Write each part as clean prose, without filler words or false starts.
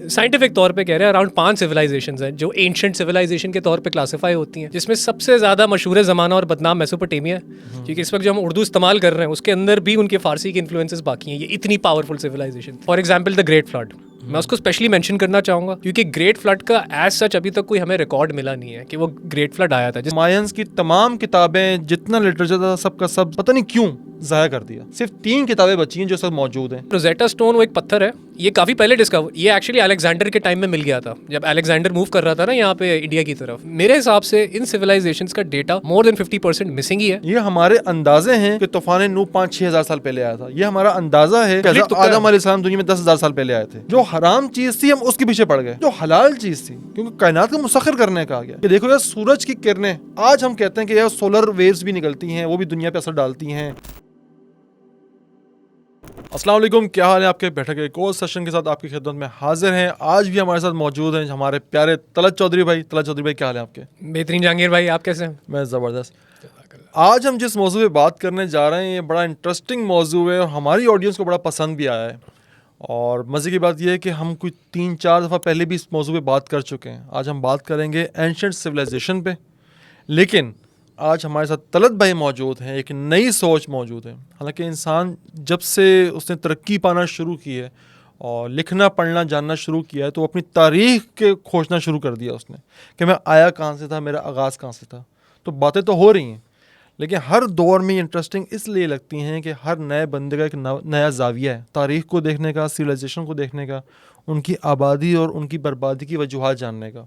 Scientific तौर पे कह रहे हैं अराउंड 5 सिविलाइजेशंस हैं जो एंशिएंट सिविलाइजेशन के तौर पे क्लासिफाई होती हैं, जिसमें सबसे ज़्यादा मशहूर ज़माना और बदनाम मेसोपोटामिया है, क्योंकि इस वक्त जो हम उर्दू इस्तेमाल कर रहे हैं उसके अंदर भी उनके फारसी के इन्फ्लुएंसेस बाकी हैं। ये इतनी powerful civilization, for example the great flood, मैं उसको स्पेशली मेंशन करना चाहूँगा क्योंकि ग्रेट फ्लड का एज सच अभी तक कोई हमें रिकॉर्ड मिला नहीं है कि वो ग्रेट फ्लड आया था। मायंस की तमाम किताबें, जितना लिटरेचर था सबका सब पता नहीं क्यों ज़ाया कर दिया। सिर्फ 3 किताबें बची हैं जो सब मौजूद हैं। रोजेटा स्टोन वो एक पत्थर है, ये काफ़ी पहले डिस्कवर, ये एक्चुअली अलेक्जेंडर के टाइम में मिल गया था जब अलेक्जेंडर मूव कर रहा था ना यहाँ पे इंडिया की तरफ। मेरे हिसाब से इन सिविलाइजेशंस का डेटा मोर देन 50% मिसिंग ही है। ये हमारे अंदाजे हैं कि तूफान नूह 5-6 हज़ार साल पहले आया था। ये हमारा अंदाजा है कि आदम अलैहिस्सलाम दुनिया में 10,000 साल पहले आए थे। जो हराम चीज थी हम उसके पीछे पड़ गए, जो हलाल चीज थी क्योंकि कायनात को मुसख्खर करने का आ गया। कि देखो यार, सूरज की किरणें आज हम कहते हैं कि यार सोलर वेव्स भी निकलती हैं, वो भी दुनिया पे असर डालती हैं। अस्सलाम वालेकुम, क्या हाल है आपके? बैठक के एक और सेशन के साथ आपकी खिदमत में हाजिर हैं। आज भी हमारे साथ मौजूद हैं हमारे प्यारे तलत चौधरी भाई। तलत चौधरी भाई, क्या हाल है आपके? बेहतरीन जहांगीर भाई, आप कैसे हैं? मैं ज़बरदस्त। आज हम जिस मौजू पे बात करने जा रहे हैं ये बड़ा इंटरेस्टिंग मौजू है और हमारी ऑडियंस को बड़ा पसंद भी आया है। और मज़े की बात यह है कि हम कुछ 3-4 दफ़ा पहले भी इस मौजू पे बात कर चुके हैं। आज हम बात करेंगे एंशिएंट सिविलाइजेशन पे, लेकिन आज हमारे साथ तलत भाई मौजूद हैं। एक नई सोच मौजूद है। हालांकि इंसान जब से उसने तरक्की पाना शुरू की है और लिखना पढ़ना जानना शुरू किया है तो अपनी तारीख़ के खोजना शुरू कर दिया उसने कि मैं आया कहाँ से था, मेरा आगाज़ कहाँ से था। तो बातें तो हो रही हैं, लेकिन हर दौर में इंटरेस्टिंग इसलिए लगती हैं कि हर नए बंदे का एक नया ज़ाविया है तारीख़ को देखने का, सिविलाइजेशन को देखने का, उनकी आबादी और उनकी बर्बादी की वजूहात जानने का।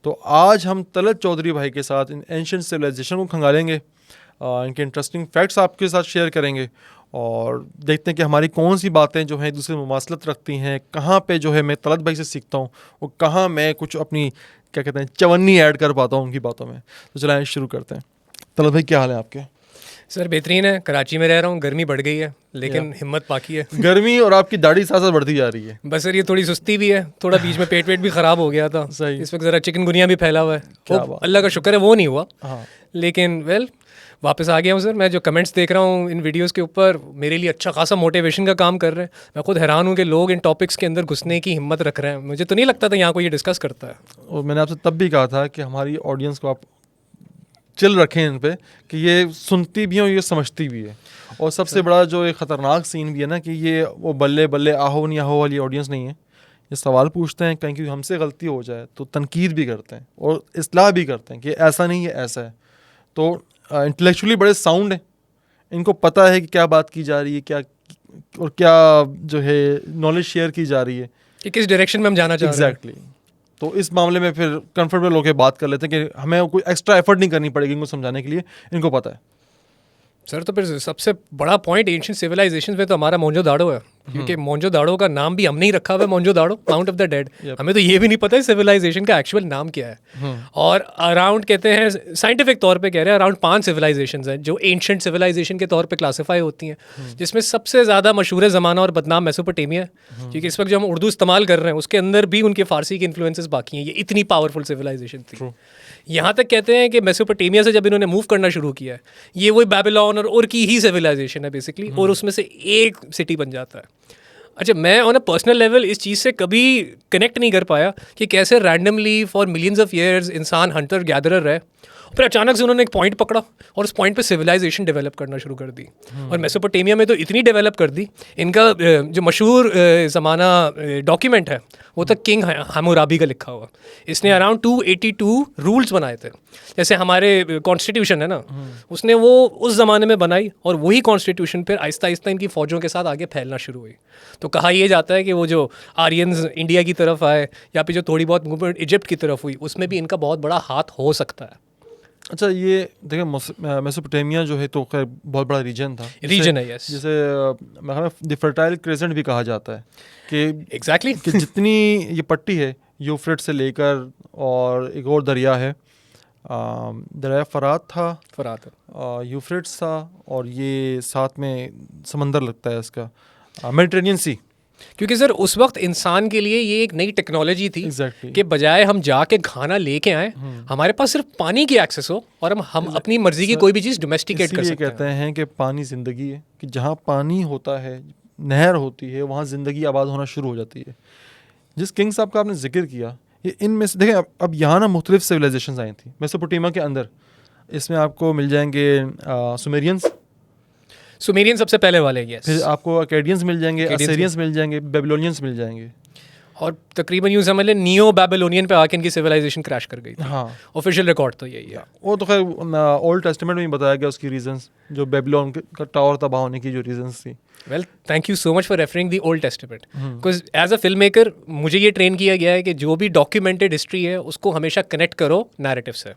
तो आज हम तलत चौधरी भाई के साथ इन एंशिएंट सिविलाइजेशन को खंगालेंगे, इनके इंटरेस्टिंग फैक्ट्स आपके साथ शेयर करेंगे और देखते हैं कि हमारी कौन सी बातें जो हैं दूसरे मुमासलत रखती हैं, कहाँ पे जो है मैं तलत भाई से सीखता हूँ और कहाँ मैं कुछ अपनी क्या कहते हैं चवन्नी ऐड कर पाता हूँ उनकी बातों में। तो चलाएं शुरू करते हैं। तलत भाई, क्या हाल है आपके? सर बेहतरीन है, कराची में रह रहा हूँ, गर्मी बढ़ गई है लेकिन हिम्मत बाकी है। गर्मी और आपकी दाढ़ी साथ साथ बढ़ती जा रही है। बस सर ये थोड़ी सुस्ती भी है, थोड़ा बीच में पेट वेट भी ख़राब हो गया था। सही। इस वक्त ज़रा चिकनगुनिया भी फैला हुआ है। अल्लाह का शुक्र है वो नहीं हुआ। हाँ। लेकिन वेल वापस आ गया हूँ सर। मैं जो कमेंट्स देख रहा हूँ इन वीडियोस के ऊपर मेरे लिए अच्छा खासा मोटिवेशन का काम कर रहे हैं। मैं खुद हैरान हूँ कि लोग इन टॉपिक्स के अंदर घुसने की हिम्मत रख रहे हैं। मुझे तो नहीं लगता था यहाँ कोई ये डिस्कस करता है। और मैंने आपसे तब भी कहा था कि हमारी ऑडियंस को आप चिल रखें इन पे कि ये सुनती भी है और ये समझती भी है। और सबसे बड़ा जो एक ख़तरनाक सीन भी है ना कि ये वो बल्ले बल्ले आहो नहीं आहो वाली ऑडियंस नहीं है। ये सवाल पूछते हैं कहीं क्योंकि हमसे गलती हो जाए तो तनकीद भी करते हैं और इस्लाह भी करते हैं कि ऐसा नहीं है, ऐसा है। तो इंटेलेक्चुअली बड़े साउंड हैं, इनको पता है कि क्या बात की जा रही है, क्या और क्या जो है नॉलेज शेयर की जा रही है कि किस डायरेक्शन में हम जाना चाह रहे हैं। एग्जैक्टली। तो इस मामले में फिर कंफर्टेबल होकर बात कर लेते हैं कि हमें कोई एक्स्ट्रा एफर्ट नहीं करनी पड़ेगी इनको समझाने के लिए, इनको पता है। सर तो फिर सबसे बड़ा पॉइंट एंशिएंट सिविलाइजेशन पे तो हमारा मोंजो-दाड़ो है, क्योंकि मोंजो-दाड़ो का नाम भी हमने ही रखा हुआ है, मोंजो-दाड़ो, माउंट ऑफ द डेड। हमें तो ये भी नहीं पता है सिविलाइजेशन का एक्चुअल नाम क्या है। और अराउंड कहते हैं साइंटिफिक तौर पे कह रहे हैं अराउंड 5 सिविलाइजेशंस हैं जो एंशिएंट सिविलाइजेशन के तौर पे क्लासिफाई होती हैं, जिसमें सबसे ज़्यादा मशहूर ज़माना और बदनाम मेसोपोटामिया है, क्योंकि इस वक्त जो हम उर्दू इस्तेमाल कर रहे हैं उसके अंदर भी उनके फारसी के इन्फ्लुएंसेस बाकी हैं। ये इतनी पावरफुल सिविलाइजेशन थी। यहाँ तक कहते हैं कि मेसोपोटामिया से जब इन्होंने मूव करना शुरू किया है, ये वही बेबीलोन और उर की ही सिविलाइजेशन है बेसिकली, और उसमें से एक सिटी बन जाता है। अच्छा, मैं ऑन अ पर्सनल लेवल इस चीज़ से कभी कनेक्ट नहीं कर पाया कि कैसे randomly for millions of years इंसान हंटर गैदरर रहे, फिर अचानक से उन्होंने एक पॉइंट पकड़ा और उस पॉइंट पे सिविलाइजेशन डेवलप करना शुरू कर दी। और मेसोपोटामिया में तो इतनी डेवलप कर दी, इनका जो मशहूर ज़माना डॉक्यूमेंट है वो तो किंग हम्मुराबी का लिखा हुआ। इसने अराउंड 282 रूल्स बनाए थे। जैसे हमारे कॉन्स्टिट्यूशन है ना, उसने वो उस ज़माने में बनाई और वही कॉन्स्टिट्यूशन फिर आहिस्ता आहिस्ता इनकी फ़ौजों के साथ आगे फैलना शुरू हुई। तो कहा यह जाता है कि वो जो आर्यंस इंडिया की तरफ आए या फिर जो थोड़ी बहुत मूवमेंट इजिप्ट की तरफ हुई, उसमें भी इनका बहुत बड़ा हाथ हो सकता है। अच्छा, ये देखिए मेसोपोटामिया जो है तो खैर बहुत बड़ा रीजन था, रीजन है, यस। जिसे द फर्टाइल क्रेसेंट भी कहा जाता है कि एग्जैक्टली कि जितनी ये पट्टी है यूफ्रेट से लेकर, और एक और दरिया है, दरिया फरात यूफ्रेट्स था, और ये साथ में समंदर लगता है इसका, मेडिटेरेनियन सी। क्योंकि सर उस वक्त इंसान के लिए ये एक नई टेक्नोलॉजी थी कि बजाय हम जाके खाना लेके आए, हमारे पास सिर्फ पानी की एक्सेस हो और हम अपनी मर्जी की कोई भी चीज़ डोमेस्टिकेट कर सकते हैं। कहते हैं कि पानी ज़िंदगी है, कि जहाँ पानी होता है, नहर होती है, वहाँ ज़िंदगी आबाद होना शुरू हो जाती है। जिस किंग साहब का आपने जिक्र किया, ये इनमें से देखें अब यहाँ ना मुख्तलिफ सिविलाइजेशंस आई थी मेसोपोटामिया के अंदर। इसमें आपको मिल जाएंगे सुमेरियंस, सुमेरियन सबसे पहले वाले, यस। फिर आपको अकेडियंस मिल जाएंगे, Akkadians असेरियंस मिल जाएंगे, बेबीलोनियंस मिल जाएंगे। और तकरीबन यूँ समझ लें नियो बैबिलोनियन पे आके इनकी सिविलाइजेशन क्रैश कर गई थी। हाँ, ऑफिशियल रिकॉर्ड तो यही है। वो तो खैर ओल्ड टेस्टामेंट में ही बताया गया उसकी रीजंस, जो बेबीलोन का टावर तबाह होने की जो रीजंस थी। Well, thank you so much for referring the old testament, because as a film maker मुझे ये ट्रेन किया गया है कि जो भी डॉक्यूमेंटेड हिस्ट्री है उसको हमेशा कनेक्ट करो नैरेटिव से।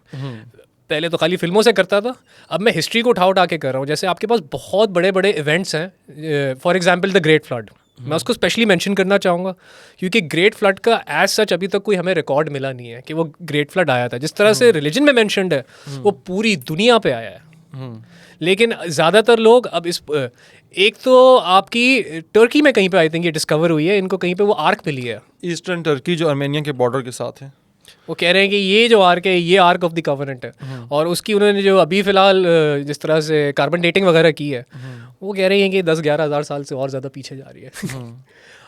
पहले तो खाली फिल्मों से करता था, अब मैं हिस्ट्री को उठा के कर रहा हूँ। जैसे आपके पास बहुत बड़े बड़े इवेंट्स हैं, for example the great flood, मैं उसको स्पेशली मेंशन करना चाहूँगा क्योंकि ग्रेट फ्लड का एज सच अभी तक कोई हमें रिकॉर्ड मिला नहीं है कि वो ग्रेट फ्लड आया था। जिस तरह से रिलीजन में मेंशन्ड है वो पूरी दुनिया पे आया है, लेकिन ज़्यादातर लोग अब इस एक तो आपकी टर्की में कहीं पे आई थिंक ये डिस्कवर हुई है, इनको कहीं पे वो आर्क मिली है, ईस्टर्न टर्की जो आर्मेनिया के बॉर्डर के साथ है। वो कह रहे हैं कि ये जो आर्क है ये आर्क ऑफ द कवर्नेंट है। और उसकी उन्होंने जो अभी फ़िलहाल जिस तरह से कार्बन डेटिंग वगैरह की है, वो कह रहे हैं कि 10-11 हज़ार साल से और ज़्यादा पीछे जा रही है।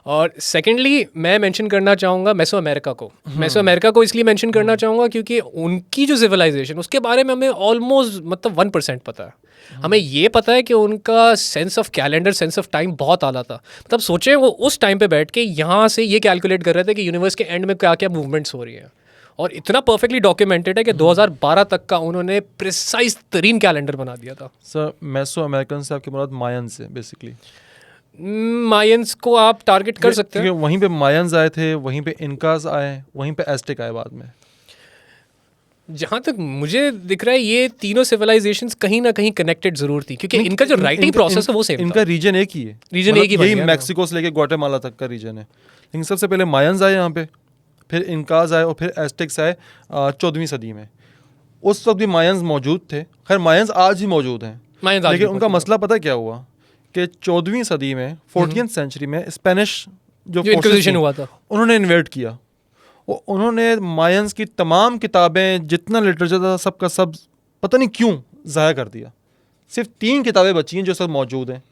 और सेकेंडली मैं मेंशन करना चाहूँगा मेसो अमेरिका को। मेसो अमेरिका को इसलिए मेंशन करना चाहूँगा क्योंकि उनकी जो सिविलाइजेशन उसके बारे में हमें ऑलमोस्ट मतलब 1% पता है। हमें ये पता है कि उनका sense of calendar, sense of time बहुत आला था। मतलब सोचें वो उस टाइम पे बैठ के यहाँ से ये कैलकुलेट कर रहे थे कि यूनिवर्स के एंड में क्या क्या मूवमेंट्स हो रही हैं, और इतना परफेक्टली डॉक्यूमेंटेड है कि 2012 तक का उन्होंने प्रिसाइज तरीन कैलेंडर बना दिया था। सर मेसो अमेरिकन से आपकी मुराद मायंस है बेसिकली। मायंस को आप टारगेट कर सकते हैं, वहीं पे मायंस आए थे, वहीं पे इनकास आए, वहीं पे एस्टेक आए बाद में। जहाँ तक मुझे दिख रहा है ये तीनों सिविलाइजेशंस कहीं ना कहीं कनेक्टेड जरूर थी क्योंकि इनका जो राइटिंग प्रोसेस है वो सेम था। इनका रीजन एक ही है, रीजन एक ही बन यही गया। मैक्सिको से लेके ग्वाटेमाला तक का रीजन है। लेकिन सबसे पहले मायंस आए यहाँ पे, फिर इनकाज आए और फिर एस्टेक्स आए 14वीं सदी में। उस वक्त भी मायंस मौजूद थे, खैर मायंस आज भी मौजूद हैं, लेकिन उनका मसला पता क्या हुआ कि 14वीं सदी में 14th सेंचुरी में स्पेनिश जो इंक्विजिशन हुआ था उन्होंने इन्वेट किया। उन्होंने मायंस की तमाम किताबें, जितना लिटरेचर था सबका सब पता नहीं क्यों ज़ाया कर दिया। सिर्फ 3 किताबें बची हैं जो सब मौजूद हैं।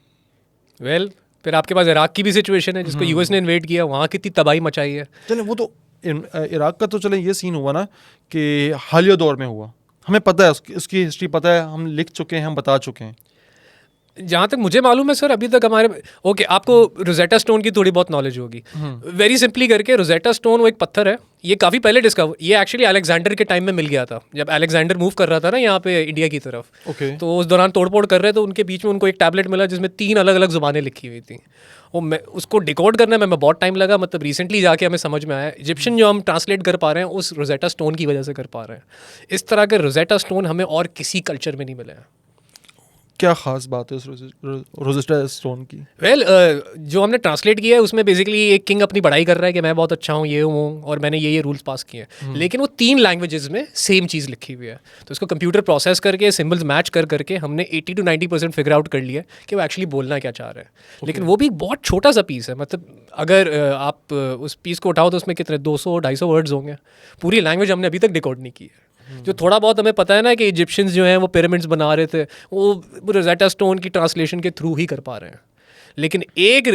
वेल, फिर आपके पास इराक की भी सिचुएशन है जिसको यूएस ने इन्वेट किया, वहाँ कितनी तबाही मचाई है। चले वो तो इराक का तो चले ये सीन हुआ ना कि हालिया दौर में हुआ, हमें पता है उसकी हिस्ट्री पता है, हम लिख चुके हैं, हम बता चुके हैं। जहाँ तक मुझे मालूम है सर अभी तक हमारे ओके आपको रोजेटा स्टोन की थोड़ी बहुत नॉलेज होगी। वेरी सिंपली करके रोजेटा स्टोन वो एक पत्थर है, ये काफ़ी पहले डिस्कवर, ये एक्चुअली अलेक्जेंडर के टाइम में मिल गया था जब अलेक्जेंडर मूव कर रहा था ना यहाँ पे इंडिया की तरफ। तो उस दौरान तोड़फोड़ कर रहे थे, उनके बीच में उनको एक टैबलेट मिला जिसमें 3 अलग अलग ज़ुबानें लिखी हुई थी। वो मैं उसको डिकोड करने में बहुत टाइम लगा, मतलब रिसेंटली जाके हमें समझ में आया इजिप्शियन जो हम ट्रांसलेट कर पा रहे हैं उस रोजेटा स्टोन की वजह से कर पा रहे हैं। इस तरह के रोजेटा स्टोन हमें और किसी कल्चर में नहीं मिले हैं। क्या ख़ास बात है उस रोजेटा स्टोन की? वेल, जो हमने ट्रांसलेट किया है उसमें बेसिकली एक किंग अपनी बड़ाई कर रहा है कि मैं बहुत अच्छा हूँ, ये हूँ और मैंने ये रूल्स पास किए हैं, लेकिन वो 3 लैंग्वेजेस में सेम चीज़ लिखी हुई है। तो इसको कंप्यूटर प्रोसेस करके सिंबल्स मैच करके हमने 80 to 90% फिगर आउट कर लिया कि वो एक्चुअली बोलना क्या चाह रहे हैं। लेकिन वो भी बहुत छोटा सा पीस है, मतलब अगर आप उस पीस को उठाओ तो उसमें कितने 200-250 वर्ड्स होंगे। पूरी लैंग्वेज हमने अभी तक डिकोड नहीं की है। जो थोड़ा बहुत हमें पता है ना कि इजिप्शियंस जो हैं वो पिरामिड्स बना रहे थे, वो रोजेटा स्टोन की ट्रांसलेशन के थ्रू ही कर पा रहे हैं। लेकिन एक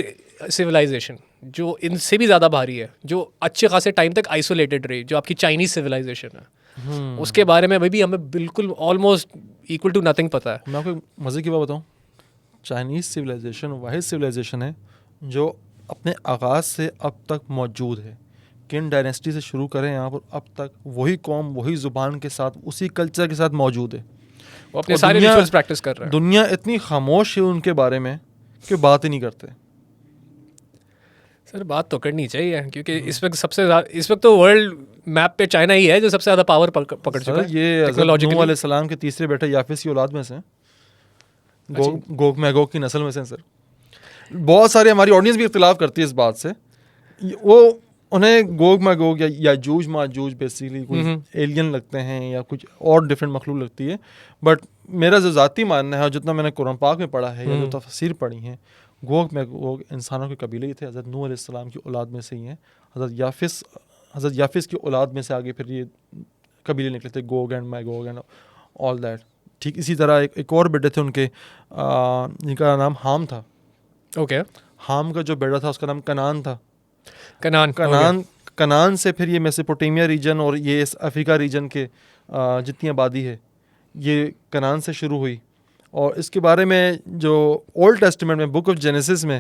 सिविलाइजेशन जो इनसे भी ज़्यादा भारी है, जो अच्छे खासे टाइम तक आइसोलेटेड रही, जो आपकी चाइनीज़ सिविलाइजेशन है, उसके बारे में अभी भी हमें बिल्कुल ऑलमोस्ट इक्वल टू नथिंग पता है। मैं आपको मज़े की बात बताऊँ, चाइनीज़ सिविलाइजेशन वाहिद सिविलाइजेशन है जो अपने आगाज़ से अब तक मौजूद है। किन डायनेस्टी से शुरू करें यहाँ पर अब तक वही कौम, वही ज़ुबान के साथ, उसी कल्चर के साथ मौजूद है। वो अपने सारे रिचुअल्स प्रैक्टिस कर रहे हैं। दुनिया इतनी खामोश है उनके बारे में कि बात ही नहीं करते। सर बात तो करनी चाहिए क्योंकि इस वक्त तो वर्ल्ड मैप पे चाइना ही है जो सबसे ज़्यादा पावर पकड़ चुका है। ये हज़रत नूह अलैहिस्सलाम के तीसरे बेटे याफिस की औलाद में से, गोग मैगोग की नस्ल में से सर। बहुत सारे हमारी ऑडियंस भी इख्तिलाफ करती है इस बात से, वो उन्हें गोग मैगोग या याजूज माजूज बेसिकली कोई एलियन लगते हैं या कुछ और डिफरेंट मखलूक लगती है। बट मेरा जो ज़ाती मानना है, जितना मैंने कुरान पाक में पढ़ा है या जो तफसीर पढ़ी हैं, गोग मैगोग इंसानों के कबीले ही थे। हज़रत नूह अलैहिस्सलाम की औलाद में से ही हैं। हज़रत याफिस की औलाद में से आगे फिर ये कबीले निकले थे, Gog and Magog and all that. ठीक इसी तरह एक और बेटे थे उनके, जिनका नाम हाम था। ओके। हाम का जो बेटा था उसका नाम कनान था। कनान कनान से फिर ये मेसोपोटामिया रीजन और ये इस अफ्रीका रीजन के जितनी आबादी है ये कनान से शुरू हुई। और इसके बारे में जो ओल्ड टेस्टामेंट में बुक ऑफ जेनेसिस में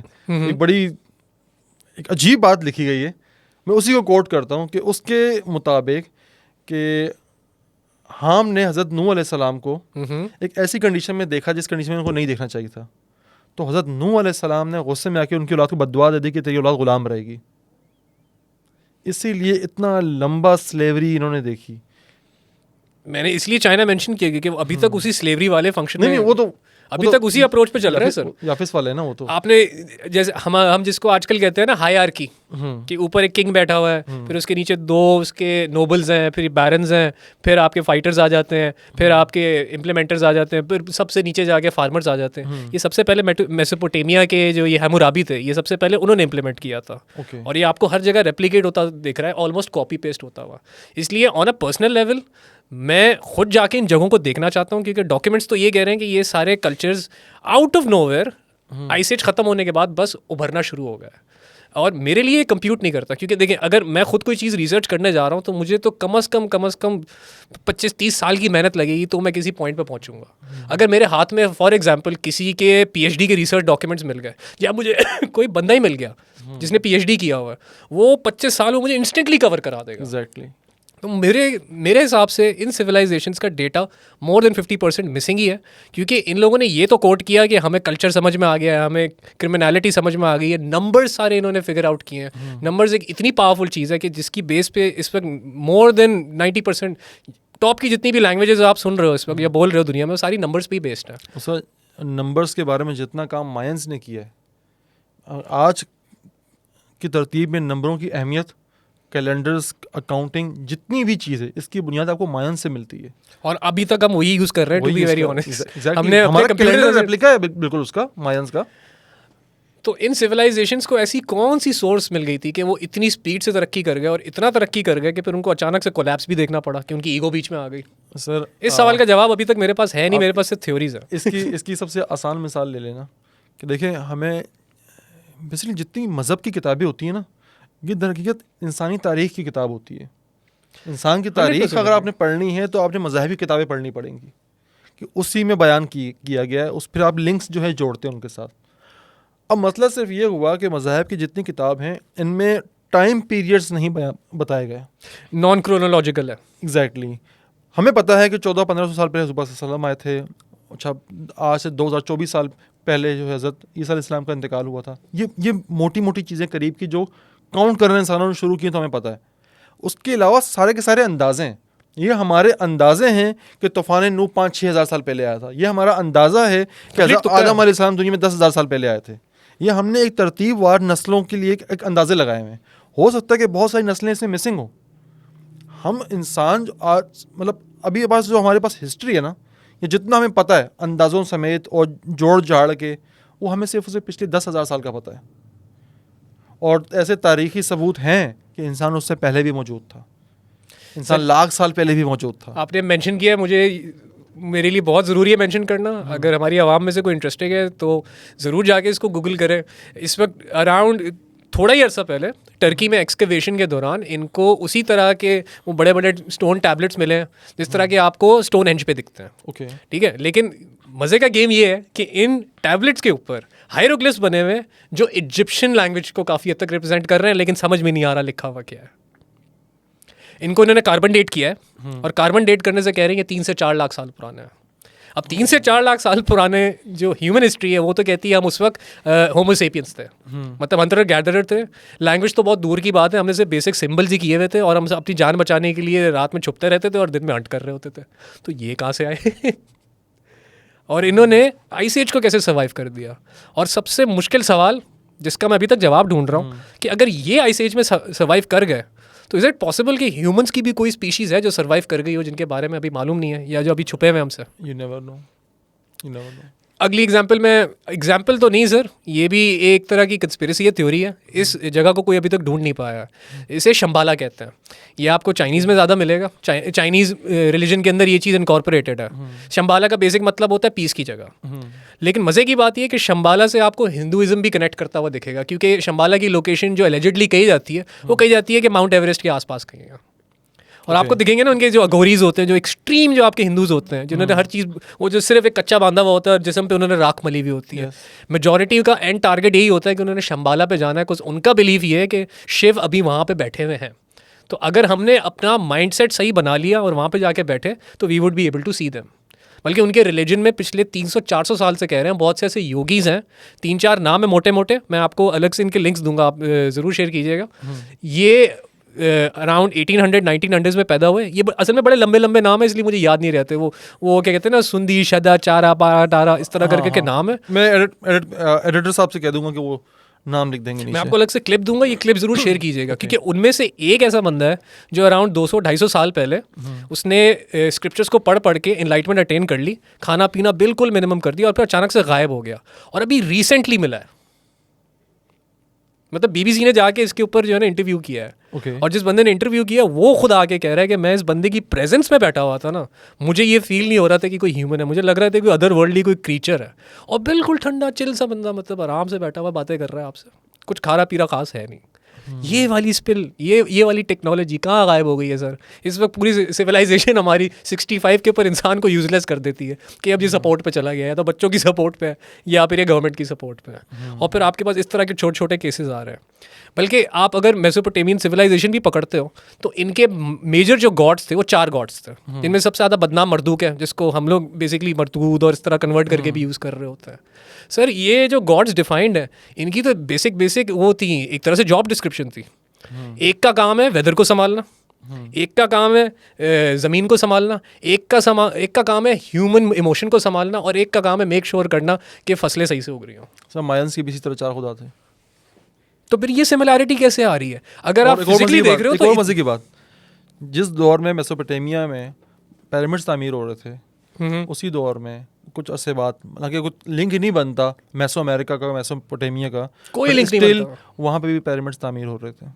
एक अजीब बात लिखी गई है, मैं उसी को कोट करता हूँ कि उसके मुताबिक कि हाम ने हज़रत नूह अलैहिस्सलाम को एक ऐसी कंडीशन में देखा जिस कंडीशन में उनको नहीं देखना चाहिए था। तो हज़रत नूह अलैहिस्सलाम ने गुस्से में आके उनकी औलाद को बद्दुआ दे दी कि तेरी औलाद ग़ुलाम रहेगी। इसीलिए इतना लंबा स्लेवरी इन्होंने देखी। मैंने इसलिए चाइना मेंशन किया कि वो अभी तक उसी स्लेवरी वाले फंक्शन में नहीं वो तो अभी तक उसी अप्रोच पे चल रहा है सर। याफिस वाले है ना वो तो। आपने जैसे हम जिसको आजकल कहते हैं ना हायरार्की, कि ऊपर एक किंग बैठा हुआ है, फिर उसके नीचे 2 उसके नोबल्स हैं, फिर बैरन्स हैं, फिर आपके फाइटर्स आ जाते हैं, फिर आपके इम्प्लीमेंटर्स आ जाते हैं, फिर सबसे नीचे जाके फार्मर्स आ जाते हैं। ये सबसे पहले मेसोपोटामिया के जो ये हैमुराबी थे, ये सबसे पहले उन्होंने इम्प्लीमेंट किया था। और ये आपको हर जगह रेप्लिकेट होता दिख रहा है, ऑलमोस्ट कॉपी पेस्ट होता हुआ। इसलिए ऑन अ पर्सनल लेवल मैं खुद जाके इन जगहों को देखना चाहता हूँ, क्योंकि डॉक्यूमेंट्स तो ये कह रहे हैं कि ये सारे cultures out of nowhere ice age ख़त्म होने के बाद बस उभरना शुरू हो गया। और मेरे लिए कंप्यूट नहीं करता, क्योंकि देखें अगर मैं खुद कोई चीज़ रिसर्च करने जा रहा हूँ तो मुझे तो कम से कम 25-30 साल की मेहनत लगेगी तो मैं किसी पॉइंट पे पहुँचूंगा। अगर मेरे हाथ में फॉर एग्जांपल किसी के PhD के रिसर्च डॉक्यूमेंट्स मिल गए, या मुझे कोई बंदा ही मिल गया जिसने PhD किया हुआ है, वो 25 साल में मुझे इंस्टेंटली कवर करा देगा। एग्जैक्टली। तो मेरे हिसाब से इन सिविलाइजेशंस का डेटा मोर देन 50% मिसिंग ही है, क्योंकि इन लोगों ने ये तो कोट किया कि हमें कल्चर समझ में आ गया है, हमें क्रिमिनलिटी समझ में आ गई है, नंबर्स सारे इन्होंने फिगर आउट किए हैं। नंबर्स एक इतनी पावरफुल चीज़ है कि जिसकी बेस पे इस वक्त मोर देन 90% टॉप की जितनी भी लैंग्वेजेस आप सुन रहे हो इस वक्त या बोल रहे हो दुनिया में, वो सारी नंबर्स पे ही बेस्ड है। सर नंबर्स के बारे में जितना काम मायंस ने किया है, आज की तरतीब में नंबरों की अहमियत, कैलेंडर्स, अकाउंटिंग, जितनी भी चीज़ है इसकी बुनियाद आपको मायन से मिलती है। और अभी तक हम वही यूज़ कर रहे हैं, टू बी वेरी ऑनेस्ट। हमने हमारा कैलेंडर रेप्लिका है बिल्कुल उसका, मायंस का। तो इन सिविलाइजेशंस को ऐसी कौन सी सोर्स मिल गई थी कि वो इतनी स्पीड से तरक्की कर गए, और इतना तरक्की कर गए कि फिर उनको अचानक से कोलैप्स भी देखना पड़ा कि उनकी ईगो बीच में आ गई? सर इस सवाल का जवाब अभी तक मेरे पास है नहीं, मेरे पास सिर्फ थ्योरीज है। इसकी सबसे आसान मिसाल ले लेना कि देखें, हमें बेसिकली जितनी मज़हब की किताबें होती हैं ना, ये दरहकीकत इंसानी तारीख़ की किताब होती है। इंसान की तारीख़ अगर आपने पढ़नी है तो आपने मज़हबी किताबें पढ़नी पड़ेंगी, कि उसी में बयान किया गया है, उस फिर आप लिंक्स जो है जोड़ते हैं उनके साथ। अब मसला सिर्फ ये हुआ कि मज़हब की जितनी किताब हैं इनमें टाइम पीरियड्स नहीं बताए गए, नॉन क्रोनोलॉजिकल है। एग्जैक्टली। हमें पता है कि 1400-1500 साल पहले हज़रत सल्लल्लाहु अलैहि वसल्लम आए थे। अच्छा, आज से 2024 साल पहले जो हज़रत ईसा अलैहिस्सलाम का इंतकाल हुआ था। ये मोटी मोटी चीज़ें करीब की जो काउंट करने इंसानों ने शुरू किए तो हमें पता है। उसके अलावा सारे के सारे अंदाज़े हैं, ये हमारे अंदाज़े हैं कि तूफ़ान नूह 5-6 हज़ार साल पहले आया था। ये हमारा अंदाज़ा है कि हज़रत आदम अलैहिस्सलाम दुनिया में 10,000 साल पहले आए थे। ये हमने एक तरतीबवार नस्लों के लिए एक अंदाज़े लगाए हुए हैं। हो सकता है कि बहुत सारी नस्लें इसमें मिसिंग हो। हम इंसान आज मतलब अभी पास जो हमारे पास हिस्ट्री है ना, ये जितना हमें पता है अंदाज़ों समेत और जोड़ जाड़ के, वो हमें सिर्फ उसे पिछले 10,000 साल का पता है। और ऐसे तारीख़ी सबूत हैं कि इंसान उससे पहले भी मौजूद था, इंसान लाख साल पहले भी मौजूद था। आपने मेंशन किया, मुझे मेरे लिए बहुत ज़रूरी है मेंशन करना। अगर हमारी आवाम में से कोई इंटरेस्टेड है तो ज़रूर जाके इसको गूगल करें। इस वक्त अराउंड थोड़ा ही अर्सा पहले टर्की में एक्सकवेशन के दौरान इनको उसी तरह के वो बड़े बड़े स्टोन टैबलेट्स मिले हैं जिस तरह के आपको स्टोन हेंज पे दिखते हैं। ओके, ठीक है, लेकिन मज़े का गेम ये है कि इन टैबलेट्स के ऊपर हायरोग्लिफ्स बने हुए जो इजिप्शियन लैंग्वेज को काफ़ी हद तक रिप्रेजेंट कर रहे हैं, लेकिन समझ में नहीं आ रहा लिखा हुआ क्या है। इनको इन्होंने कार्बन डेट किया है, और कार्बन डेट करने से कह रहे हैं कि 3 से 4 लाख साल पुराना है। अब 3 से 4 लाख साल पुराने जो ह्यूमन हिस्ट्री है वो तो कहती है हम उस वक्त होमो सेपियंस थे, मतलब हंटर गैदरर थे। लैंग्वेज तो बहुत दूर की बात है, हमने सिर्फ बेसिक सिंबल्स ही किए हुए थे, और हम अपनी जान बचाने के लिए रात में छुपते रहते थे और दिन में हंट कर रहे होते थे। तो ये कहाँ से आए? और इन्होंने आइस एज को कैसे सर्वाइव कर दिया? और सबसे मुश्किल सवाल जिसका मैं अभी तक जवाब ढूंढ रहा हूँ कि अगर ये आइस एज में सर्वाइव कर गए तो इज़ इट पॉसिबल कि ह्यूमंस की भी कोई स्पीशीज़ है जो सर्वाइव कर गई हो, जिनके बारे में अभी मालूम नहीं है या जो अभी छुपे हुए हमसे? You never know, you never know. अगली एग्जाम्पल तो नहीं सर, ये भी एक तरह की कंस्पिरेसी है, थ्योरी है। इस जगह को कोई अभी तक ढूंढ नहीं पाया। इसे शंबाला कहते हैं। ये आपको चाइनीज़ में ज़्यादा मिलेगा। चाइनीज़ रिलीजन के अंदर ये चीज़ इनकॉर्पोरेटेड है। शंबाला का बेसिक मतलब होता है पीस की जगह। लेकिन मज़े की बात ये है कि शंबाला से आपको हिंदुइज्म भी कनेक्ट करता हुआ दिखेगा, क्योंकि शंबाला की लोकेशन जो एलिजिडली कही जाती है वो कही जाती है कि माउंट एवरेस्ट के आसपास कहीं है। और आपको दिखेंगे ना उनके जो अघोरीज होते हैं, जो एक्सट्रीम जो आपके हिंदूज होते हैं, जिन्होंने हर चीज़, वो जो सिर्फ एक कच्चा बांधा हुआ होता है और जिस्म पे उन्होंने राख मली हुई होती है। मेजॉरिटी का एंड टारगेट यही होता है कि उन्होंने शंबाला पे जाना है, कुछ उनका बिलीव ये है कि शिव अभी वहाँ पे बैठे हुए हैं। तो अगर हमने अपना माइंडसेट सही बना लिया और वहाँ पे जाके बैठे तो we would be able to see them. बल्कि उनके रिलीजन में पिछले 300-400 साल से कह रहे हैं, बहुत से ऐसे योगीज़ हैं, 3-4 नाम है मोटे मोटे, मैं आपको अलग से इनके लिंक्स दूंगा, आप ज़रूर शेयर कीजिएगा। ये अराउंड 1800-1900 में पैदा हुए। ये असल में बड़े लंबे लंबे नाम है, इसलिए मुझे याद नहीं रहते। वो क्या कहते हैं ना, सुंदी शदा चारा पारा टारा, इस तरह करके के नाम है। मैं एडिटर साहब से कह दूंगा कि वो नाम लिख देंगे नीचे। मैं आपको अलग से क्लिप दूंगा, ये क्लिप जरूर शेयर कीजिएगा, क्योंकि उनमें से एक ऐसा बंदा है जो अराउंड 200-250 साल पहले उसने स्क्रिप्चर्स को पढ़ पढ़ के एनलाइटमेंट अटेन कर ली, खाना पीना बिल्कुल मिनिमम कर दिया और फिर अचानक से गायब हो गया और अभी रिसेंटली मिला है। मतलब बीबीसी ने जाके इसके ऊपर जो है ना इंटरव्यू किया है। और जिस बंदे ने इंटरव्यू किया वो खुद आके कह रहा है कि मैं इस बंदे की प्रेजेंस में बैठा हुआ था ना, मुझे ये फील नहीं हो रहा था कि कोई ह्यूमन है, मुझे लग रहा था कोई अदर वर्ल्डली कोई क्रीचर है। और बिल्कुल ठंडा चिल सा बंदा, मतलब आराम से बैठा हुआ बातें कर रहा है आपसे, कुछ खारा पीरा खास है नहीं। ये वाली स्पिल, ये वाली टेक्नोलॉजी कहाँ गायब हो गई है सर? इस वक्त पूरी सिविलाइजेशन हमारी 65 के ऊपर इंसान को यूजलेस कर देती है कि अब ये सपोर्ट पे चला गया है, तो बच्चों की सपोर्ट पे है या फिर ये गवर्नमेंट की सपोर्ट पे है। और फिर आपके पास इस तरह के छोटे छोटे केसेस आ रहे हैं। बल्कि आप अगर मेसोपोटामियन सिविलाइजेशन भी पकड़ते हो तो इनके मेजर जो गॉड्स थे वो 4 गॉड्स थे, जिनमें सबसे ज़्यादा बदनाम मरदूक है, जिसको हम लोग बेसिकली मरदूद और इस तरह कन्वर्ट करके भी यूज़ कर रहे होते हैं। सर ये जो गॉड्स डिफाइंड है, इनकी तो बेसिक वो थी, एक तरह से जॉब डिस्क्रिप्शन थी। एक का काम है वेदर को संभालना, एक का काम है ज़मीन को संभालना, एक का काम है ह्यूमन इमोशन को संभालना, और एक का काम है मेक श्योर करना कि फसलें सही से उग रही हों। सर मायंस की भी इसी तरह 4 खुदा थे। तो फिर ये सिमिलैरिटी कैसे आ रही है? अगर आप फिजिकली देख रहे हो तो मजे की बात, जिस दौर में मेसोपोटामिया में पिरामिड्स तामीर हो रहे थे, उसी दौर में कुछ अरसे बाद, हालांकि कुछ लिंक ही नहीं बनता मेसो अमेरिका का मेसोपोटामिया का, कोई लिंक नहीं बनता, वहाँ पे भी पिरामिड्स तामीर हो रहे थे।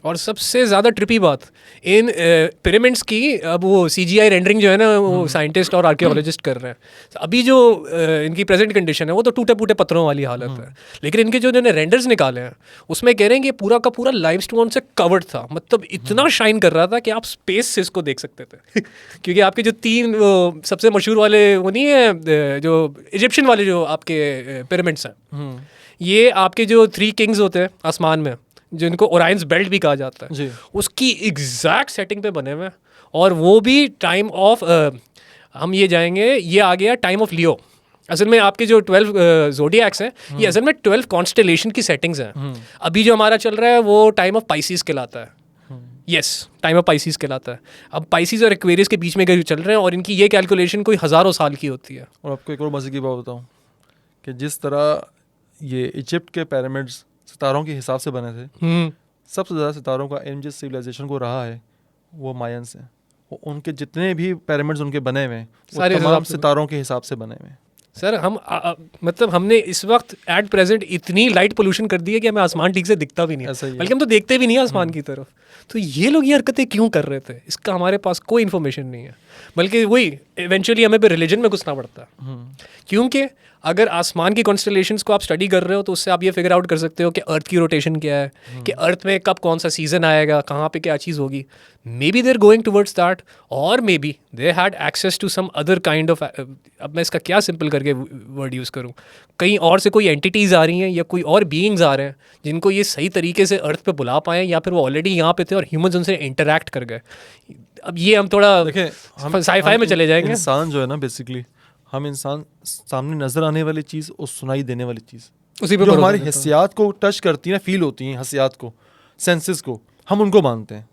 और सबसे ज़्यादा ट्रिपी बात इन पिरामिड्स की, अब वो CGI रेंडरिंग जो है ना वो साइंटिस्ट और आर्कियोलॉजिस्ट कर रहे हैं। अभी जो इनकी प्रेजेंट कंडीशन है वो तो टूटे फूटे पत्थरों वाली हालत है, लेकिन इनके जो इन्होंने रेंडर्स निकाले हैं उसमें कह रहे हैं कि पूरा का पूरा लाइमस्टोन से कवर्ड था, मतलब इतना शाइन कर रहा था कि आप स्पेस से इसको देख सकते थे। क्योंकि आपके जो 3 सबसे मशहूर वाले वो नहीं है, जो इजिप्शियन वाले जो आपके पिरामिड्स हैं, ये आपके जो 3 किंग्स होते हैं आसमान में, जिनको ओरायंस बेल्ट भी कहा जाता है, उसकी एग्जैक्ट सेटिंग पे बने हुए हैं। और वो भी टाइम ऑफ हम ये जाएंगे, ये आ गया टाइम ऑफ लियो। असल में आपके जो 12 ज़ोडिएक्स हैं, ये असल में 12 कॉन्स्टेलेशन की सेटिंग्स हैं। अभी जो हमारा चल रहा है वो टाइम ऑफ पाइसिस कहलाता है। यस, टाइम ऑफ पाइसिस कहलाता है। अब पाइसिस और एक्वेरियस के बीच में चल रहे हैं और इनकी ये कैलकुलेशन कोई हज़ारों साल की होती है। और आपको एक और मज़े की बात बताऊँ कि जिस तरह ये इजिप्ट के पिरामिड्स सितारों के हिसाब से बने थे, सबसे ज़्यादा सितारों का एम जिस सिविलाइजेशन को रहा है वो मायंस हैं। उनके जितने भी पिरामिड्स उनके बने हुए हैं वो तमाम सितारों के हिसाब से बने हुए हैं। सर हम मतलब हमने इस वक्त एट प्रेजेंट इतनी लाइट पोल्यूशन कर दी है कि हमें आसमान ठीक से दिखता भी नहीं है, बल्कि हम तो देखते भी नहीं है आसमान की तरफ। तो ये लोग ये हरकतें क्यों कर रहे थे, इसका हमारे पास कोई इन्फॉर्मेशन नहीं है। बल्कि वही इवेंचुअली हमें भी रिलीजन में घुसना पड़ता है, क्योंकि अगर आसमान की कॉन्स्टेलेशंस को आप स्टडी कर रहे हो तो उससे आप ये फिगर आउट कर सकते हो कि अर्थ की रोटेशन क्या है, कि अर्थ में कब कौन सा सीजन आएगा, कहाँ पे क्या चीज़ होगी। Maybe they are going towards that, और maybe they had access to some other kind of, अब मैं इसका क्या सिंपल करके वर्ड यूज़ करूँ, कहीं और से कोई एंटिटीज़ आ रही हैं या कोई और बीइंग्स आ रहे हैं जिनको ये सही तरीके से अर्थ पे बुला पाएँ, या फिर वो ऑलरेडी यहाँ पे थे और ह्यूमंस उनसे इंटरैक्ट कर गए। अब ये हम थोड़ा देखें साई-फाई में चले जाएंगे। इंसान जो है ना, बेसिकली हम इंसान सामने नजर आने वाली चीज़ और सुनाई देने वाली चीज़, उसी पे जो हमारी हिस्सियात को टच करती हैं, फील होती हैं, हिस्सियात को, सेंसेस को, हम उनको मानते हैं।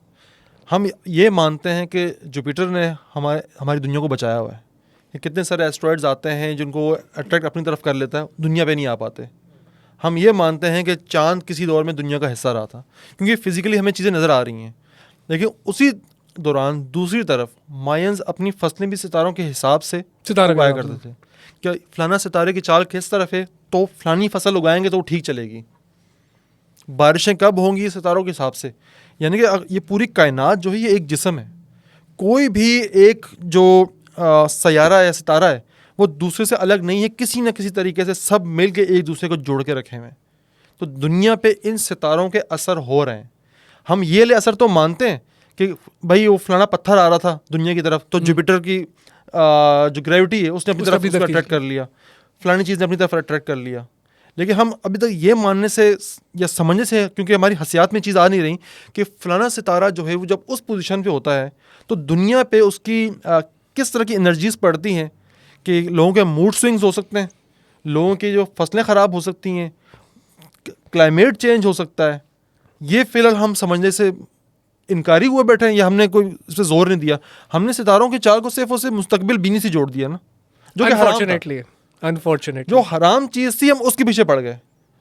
हम ये मानते हैं कि जुपिटर ने हमारी दुनिया को बचाया हुआ है। कितने सारे एस्ट्रॉयड्स आते हैं जिनको अट्रैक्ट अपनी तरफ कर लेता है, दुनिया पे नहीं आ पाते। हम ये मानते हैं कि चांद किसी दौर में दुनिया का हिस्सा रहा था, क्योंकि फिजिकली हमें चीज़ें नज़र आ रही हैं। लेकिन उसी दौरान दूसरी तरफ मायंस अपनी फसलें भी सितारों के हिसाब से उगाया करते थे। क्या फलाना सितारे की चाल किस तरफ है तो फलानी फसल उगाएंगे तो वो ठीक चलेगी, बारिशें कब होंगी सितारों के हिसाब से। यानी कि ये पूरी कायनात जो है ये एक जिस्म है। कोई भी एक जो सैयारा है, सितारा है, वो दूसरे से अलग नहीं है, किसी न किसी तरीके से सब मिल के एक दूसरे को जोड़ के रखे हुए हैं। तो दुनिया पे इन सितारों के असर हो रहे हैं। हम ये ले असर तो मानते हैं कि भाई वो फलाना पत्थर आ रहा था दुनिया की तरफ, तो जुपिटर की जो ग्रेविटी है उसने अपनी तरफ उसको अट्रैक्ट कर लिया, फलानी चीज़ ने अपनी तरफ अट्रैक्ट कर लिया। लेकिन हम अभी तक ये मानने से या समझने से, क्योंकि हमारी हसियात में चीज़ आ नहीं रही कि फलाना सितारा जो है वो जब उस पोजीशन पे होता है तो दुनिया पे उसकी किस तरह की एनर्जीज पड़ती हैं कि लोगों के मूड स्विंग्स हो सकते हैं, लोगों की जो फसलें ख़राब हो सकती हैं, क्लाइमेट चेंज हो सकता है। ये फ़िलहाल हम समझने से इनकारी हुए बैठे हैं या हमने कोई इस पर जोर नहीं दिया। हमने सितारों के चाल को सिर्फ और सिर्फ मुस्तकबिल बीनी से जोड़ दिया ना, जो कि अनफॉर्चुनेटली जो हराम चीज़ थी हम उसके पीछे पड़ गए,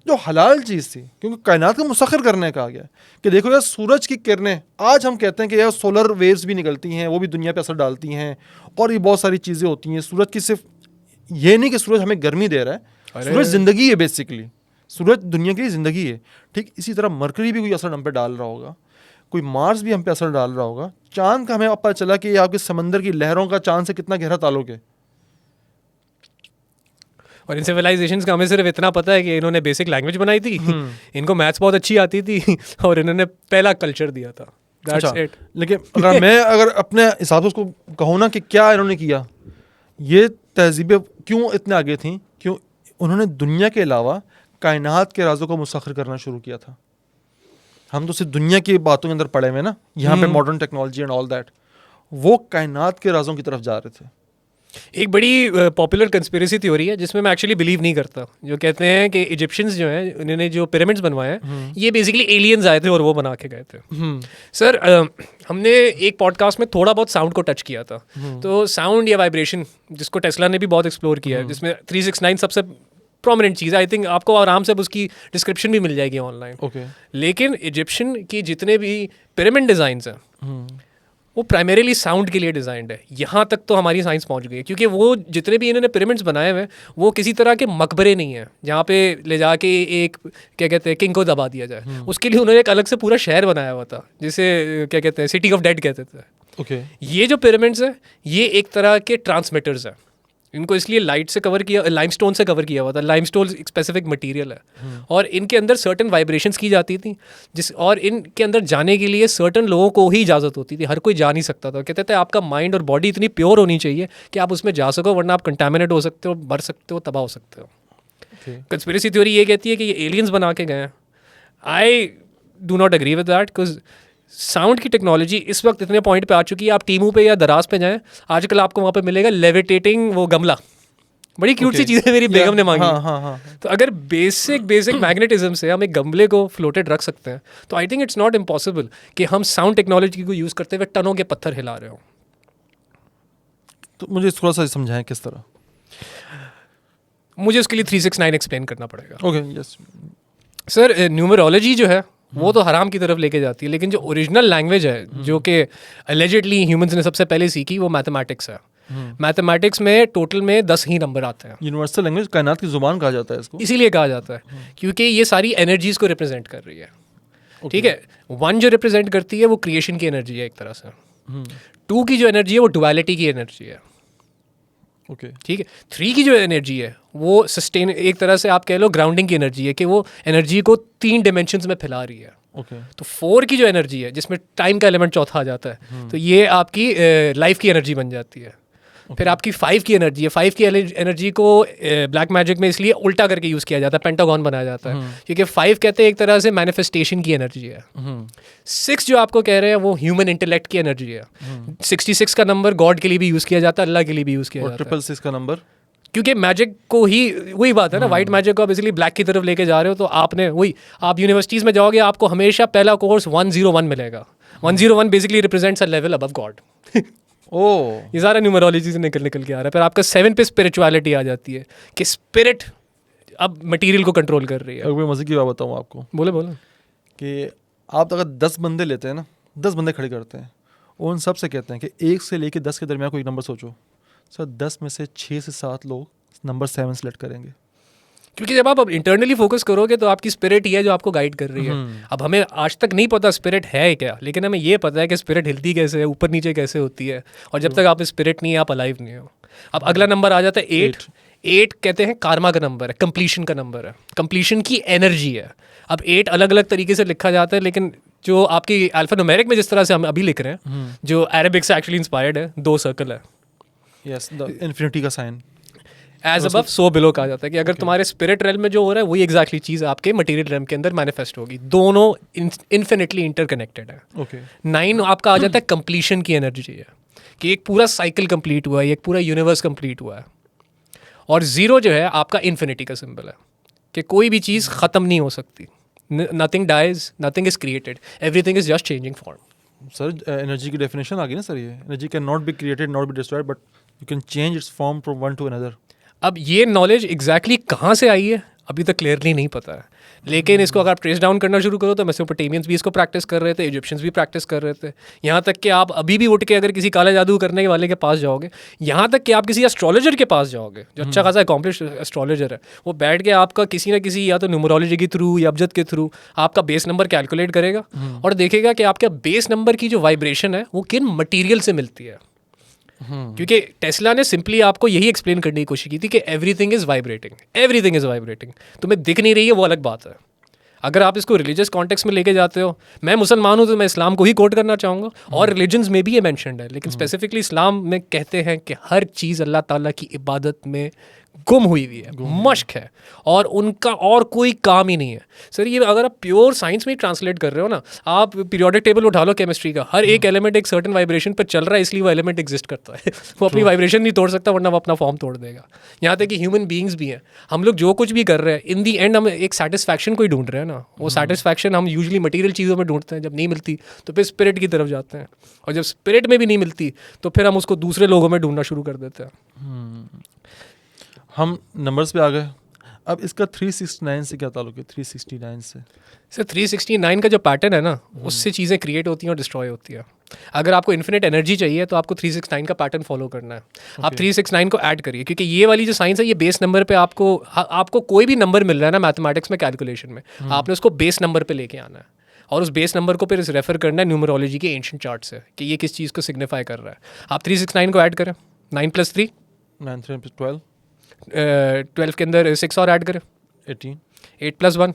जो हलाल चीज़ थी, क्योंकि कायनात को मुसख्खर करने कहा गया कि देखो यार सूरज की किरणें, आज हम कहते हैं कि यार सोलर वेव्स भी निकलती हैं, वो भी दुनिया पे असर डालती हैं, और ये बहुत सारी चीज़ें होती हैं। सूरज की सिर्फ ये नहीं कि सूरज हमें गर्मी दे रहा है, सूरज ज़िंदगी है बेसिकली, सूरज दुनिया की ज़िंदगी है। ठीक इसी तरह मरकरी भी कोई असर हम पे डाल रहा होगा, कोई मार्स भी हम पे असर डाल रहा होगा, चांद का हमें पता चला कि आपके समंदर की लहरों का चांद से कितना गहरा ताल्लुक है। और इन सिविलाइजेशंस का हमें सिर्फ इतना पता है कि इन्होंने बेसिक लैंग्वेज बनाई थी, इनको मैथ्स बहुत अच्छी आती थी और इन्होंने पहला कल्चर दिया था। अच्छा, लेकिन अगर मैं अपने हिसाब से उसको कहूँ ना कि क्या इन्होंने किया, ये तहजीबें क्यों इतने आगे थी, क्यों उन्होंने दुनिया के अलावा कायनात के राजों को मुसख्खर करना शुरू किया था। हम तो सिर्फ दुनिया की बातों के अंदर पड़े हुए ना, यहाँ पे modern technology and all that, वो कायनात के राजों की तरफ जा रहे थे। एक बड़ी पॉपुलर कंस्पिरेसी थ्योरी है जिसमें मैं एक्चुअली बिलीव नहीं करता, जो कहते हैं कि इजिप्शियंस जो हैं उन्होंने जो पिरामिड्स बनवाए हैं ये बेसिकली एलियंस आए थे और वो बना के गए थे। सर हमने एक पॉडकास्ट में थोड़ा बहुत साउंड को टच किया था, तो साउंड या वाइब्रेशन जिसको टेस्ला ने भी बहुत एक्सप्लोर किया है, जिसमें 369 सबसे प्रोमिनेंट चीज़, आई थिंक आपको आराम से उसकी डिस्क्रिप्शन भी मिल जाएगी ऑनलाइन। लेकिन इजिप्शियन की जितने भी पिरामिड डिज़ाइंस हैं वो प्राइमरीली साउंड के लिए डिज़ाइंड है। यहाँ तक तो हमारी साइंस पहुँच गई है, क्योंकि वो जितने भी इन्होंने पिरामिड्स बनाए हुए हैं वो किसी तरह के मकबरे नहीं हैं जहाँ पे ले जाके एक क्या कहते हैं किंग को दबा दिया जाए। उसके लिए उन्होंने एक अलग से पूरा शहर बनाया हुआ था जिसे क्या कहते हैं सिटी ऑफ डेड कहते थे। ये जो पिरामिड्स हैं ये एक तरह के ट्रांसमीटर्स हैं, इनको इसलिए लाइट से कवर किया, लाइमस्टोन से कवर किया हुआ था। लाइमस्टोन एक स्पेसिफिक मटेरियल है और इनके अंदर सर्टन वाइब्रेशंस की जाती थी और इनके अंदर जाने के लिए सर्टन लोगों को ही इजाज़त होती थी, हर कोई जा नहीं सकता था। कहते थे आपका माइंड और बॉडी इतनी प्योर होनी चाहिए कि आप उसमें जा सको, वरना आप कंटामिनेट हो सकते हो, मर सकते हो, तबाह हो सकते हो। कंस्पिरेसी थ्योरी ये कहती है कि ये एलियंस बना के गए हैं। I do not agree with that, because sound की टेक्नोलॉजी इस वक्त इतने पॉइंट पे आ चुकी है। आप टीमू पे या दराज पे जाएं, आजकल आपको वहाँ पे मिलेगा लेविटेटिंग वो गमला, बड़ी क्यूट सी चीज़ है, मेरी बेगम ने मांगी। तो अगर बेसिक मैग्नेटिज्म से हम एक गमले को फ्लोटेड रख सकते हैं तो I think it's not impossible कि हम साउंड टेक्नोलॉजी को यूज़ करते हुए टनों के पत्थर हिला रहे हो। तो मुझे थोड़ा सा समझाएं किस तरह। मुझे उसके लिए 369 एक्सप्लेन करना पड़ेगा। ओके, यस सर, न्यूमरोलॉजी जो है वो तो हराम की तरफ लेके जाती है, लेकिन जो ओरिजिनल लैंग्वेज है जो कि एलिजिडली ह्यूमंस ने सबसे पहले सीखी वो मैथमेटिक्स है। मैथमेटिक्स में टोटल में 10 ही नंबर आते हैं। यूनिवर्सल लैंग्वेज, कायनात की जुबान कहा जाता है इसको, इसीलिए कहा जाता है क्योंकि ये सारी एनर्जीज को रिप्रेजेंट कर रही है। ठीक है, 1 जो रिप्रेजेंट करती है वो क्रिएशन की एनर्जी है एक तरह से। 2 की जो एनर्जी है वो डुअलिटी की एनर्जी है। ठीक है, 3 की जो एनर्जी है वो सस्टेन, एक तरह से आप कह लो ग्राउंडिंग की एनर्जी है कि वो एनर्जी को 3 डायमेंशंस में फैला रही है। तो 4 की जो एनर्जी है जिसमें टाइम का एलिमेंट चौथा आ जाता है, तो ये आपकी लाइफ की एनर्जी बन जाती है। फिर आपकी 5 की एनर्जी है, 5 की एनर्जी को ब्लैक मैजिक में इसलिए उल्टा करके यूज़ किया जाता है, पेंटागन बनाया जाता है, क्योंकि 5 कहते हैं एक तरह से मैनिफेस्टेशन की एनर्जी है। 6 जो आपको कह रहे हैं वो ह्यूमन इंटेलेक्ट की एनर्जी है। 66 का नंबर गॉड के लिए भी यूज़ किया जाता है, अल्लाह के लिए भी यूज़ किया जाता है। 666 का नंबर, क्योंकि मैजिक को ही वही बात है ना, वाइट मैजिक को आप इसलिए ब्लैक की तरफ लेके जा रहे हो, तो आपने वही, आप यूनिवर्सिटीज़ में जाओगे आपको हमेशा पहला कोर्स 101 मिलेगा। 101 basically represents a level above God. ये सारा न्यूमरोलॉजी से निकल के आ रहा है। फिर आपका 7 पे स्पिरिचुअलिटी आ जाती है कि स्पिरिट अब मटेरियल को कंट्रोल कर रही है। अगर मैं मज़े की बात बताऊँ आपको, बोले कि आप अगर 10 बंदे लेते हैं ना, 10 बंदे खड़े करते हैं, उन सब से कहते हैं कि 1 से लेके 10 के दरमियान कोई नंबर सोचो। सर 10 में से 6 से 7 लोग नंबर 7 सेलेक्ट करेंगे। क्योंकि जब आप इंटरनली फोकस करोगे तो आपकी स्पिरिट ही है जो आपको गाइड कर रही है। अब हमें आज तक नहीं पता स्पिरिट है क्या, लेकिन हमें ये पता है कि स्पिरिट हिलती कैसे है, ऊपर नीचे कैसे होती है, और जब तक आप स्पिरिट नहीं है आप अलाइव नहीं हो। अब अगला नंबर आ जाता है 8। 8 कहते हैं कार्मा का नंबर है, कंप्लीशन का नंबर है, कंप्लीशन की एनर्जी है। अब 8 अलग अलग तरीके से लिखा जाता है, लेकिन जो आपकी अल्फा न्यूमेरिक में जिस तरह से हम अभी लिख रहे हैं, जो अरेबिक से एक्चुअली इंस्पायर्ड है, 2 सर्कल है, यस, द इन्फिनिटी का sign, as above so below कहा जाता है कि अगर तुम्हारे स्पिरिट रेल्म में जो हो रहा है वही एग्जैक्टली चीज़ आपके मटेरियल रेल्म के अंदर मैनिफेस्ट होगी। दोनों इन्फिनिटली इंटरकनेक्टेड है। ओके। 9 आपका आ जाता है कंप्लीशन की एनर्जी है, कि एक पूरा साइकिल कंप्लीट हुआ है, एक पूरा यूनिवर्स कंप्लीट हुआ है। और 0 जो है आपका इन्फिनिटी का सिंबल है, कि कोई भी चीज़ ख़त्म नहीं हो सकती। Nothing dies, nothing is created, everything is just changing form. Sir energy की डेफिनेशन आ गई ना सर, ये energy can not be created, not be destroyed, but you can change its form from one to another. अब ये knowledge exactly कहाँ से आई है अभी तक क्लियरली नहीं पता है, लेकिन इसको अगर आप ट्रेस डाउन करना शुरू करो तो मेसोपोटामियंस भी इसको प्रैक्टिस कर रहे थे, इजिप्शियंस भी प्रैक्टिस कर रहे थे। यहाँ तक कि आप अभी भी उठ के अगर किसी काला जादू करने वाले के पास जाओगे, यहाँ तक कि आप किसी एस्ट्रोलॉजर के पास जाओगे जो अच्छा खासा अकॉम्प्लिश एस्ट्रोलॉजर है, वो बैठ के आपका किसी ना किसी या तो न्यूमरोलॉजी के थ्रू या अब्जद के थ्रू आपका बेस नंबर कैलकुलेट करेगा और देखेगा कि आपके बेस नंबर की जो वाइब्रेशन है वो किन मटीरियल से मिलती है। क्योंकि टेस्ला ने सिंपली आपको यही एक्सप्लेन करने की कोशिश की थी कि everything is vibrating, everything is vibrating. तुम्हें दिख नहीं रही है वो अलग बात है। अगर आप इसको रिलीजियस कॉन्टेक्स्ट में लेके जाते हो, मैं मुसलमान हूँ तो मैं इस्लाम को ही कोट करना चाहूँगा, और रिलीजन्स में भी ये मैंशनड है, लेकिन स्पेसिफिकली इस्लाम में कहते हैं कि हर चीज़ अल्लाह ताला की इबादत में गुम हुई हुई है, मश्क है, और उनका और कोई काम ही नहीं है। सर ये अगर आप प्योर साइंस में ही ट्रांसलेट कर रहे हो ना, आप पीरियोडिक टेबल उठा लो केमिस्ट्री का, हर एक एलिमेंट एक सर्टेन वाइब्रेशन पर चल रहा है, इसलिए वो एलिमेंट एग्जिस्ट करता है। वो अपनी वाइब्रेशन नहीं तोड़ सकता, वरना वो अपना फॉर्म तोड़ देगा। यहाँ तक कि ह्यूमन बींग्स भी हैं, हम लोग जो कुछ भी कर रहे हैं इन दी एंड हम एक सेटिस्फैक्शन को ही ढूंढ रहे हैं ना। वो सेटिस्फैक्शन हम यूजुअली मटीरियल चीज़ों में ढूंढते हैं, जब नहीं मिलती तो फिर स्पिरिट की तरफ जाते हैं, और जब स्पिरिट में भी नहीं मिलती तो फिर हम उसको दूसरे लोगों में ढूंढना शुरू कर देते हैं। हम नंबर्स पे आ गए, अब इसका 369 से क्या ताल्लुक है? 369 से सर 369 का जो पैटर्न है ना, उससे चीज़ें क्रिएट होती हैं और डिस्ट्रॉय होती है। अगर आपको इन्फिनिट एनर्जी चाहिए तो आपको 369 का पैटर्न फॉलो करना है। आप 369 को ऐड करिए, क्योंकि ये वाली जो साइंस है ये बेस नंबर पे आपको कोई भी नंबर मिल रहा है ना मैथमेटिक्स में, कैलकुलेशन में, आपने उसको बेस नंबर पे लेके आना है, और उस बेस नंबर को फिर रेफर करना है न्यूमरोलॉजी के एंशिएंट चार्ट से कि ये किस चीज़ को सिग्निफाई कर रहा है। आप 369 को ऐड करें, 9 + 3 9 3 12 12 के अंदर 6 और ऐड करें, 18 8 + 1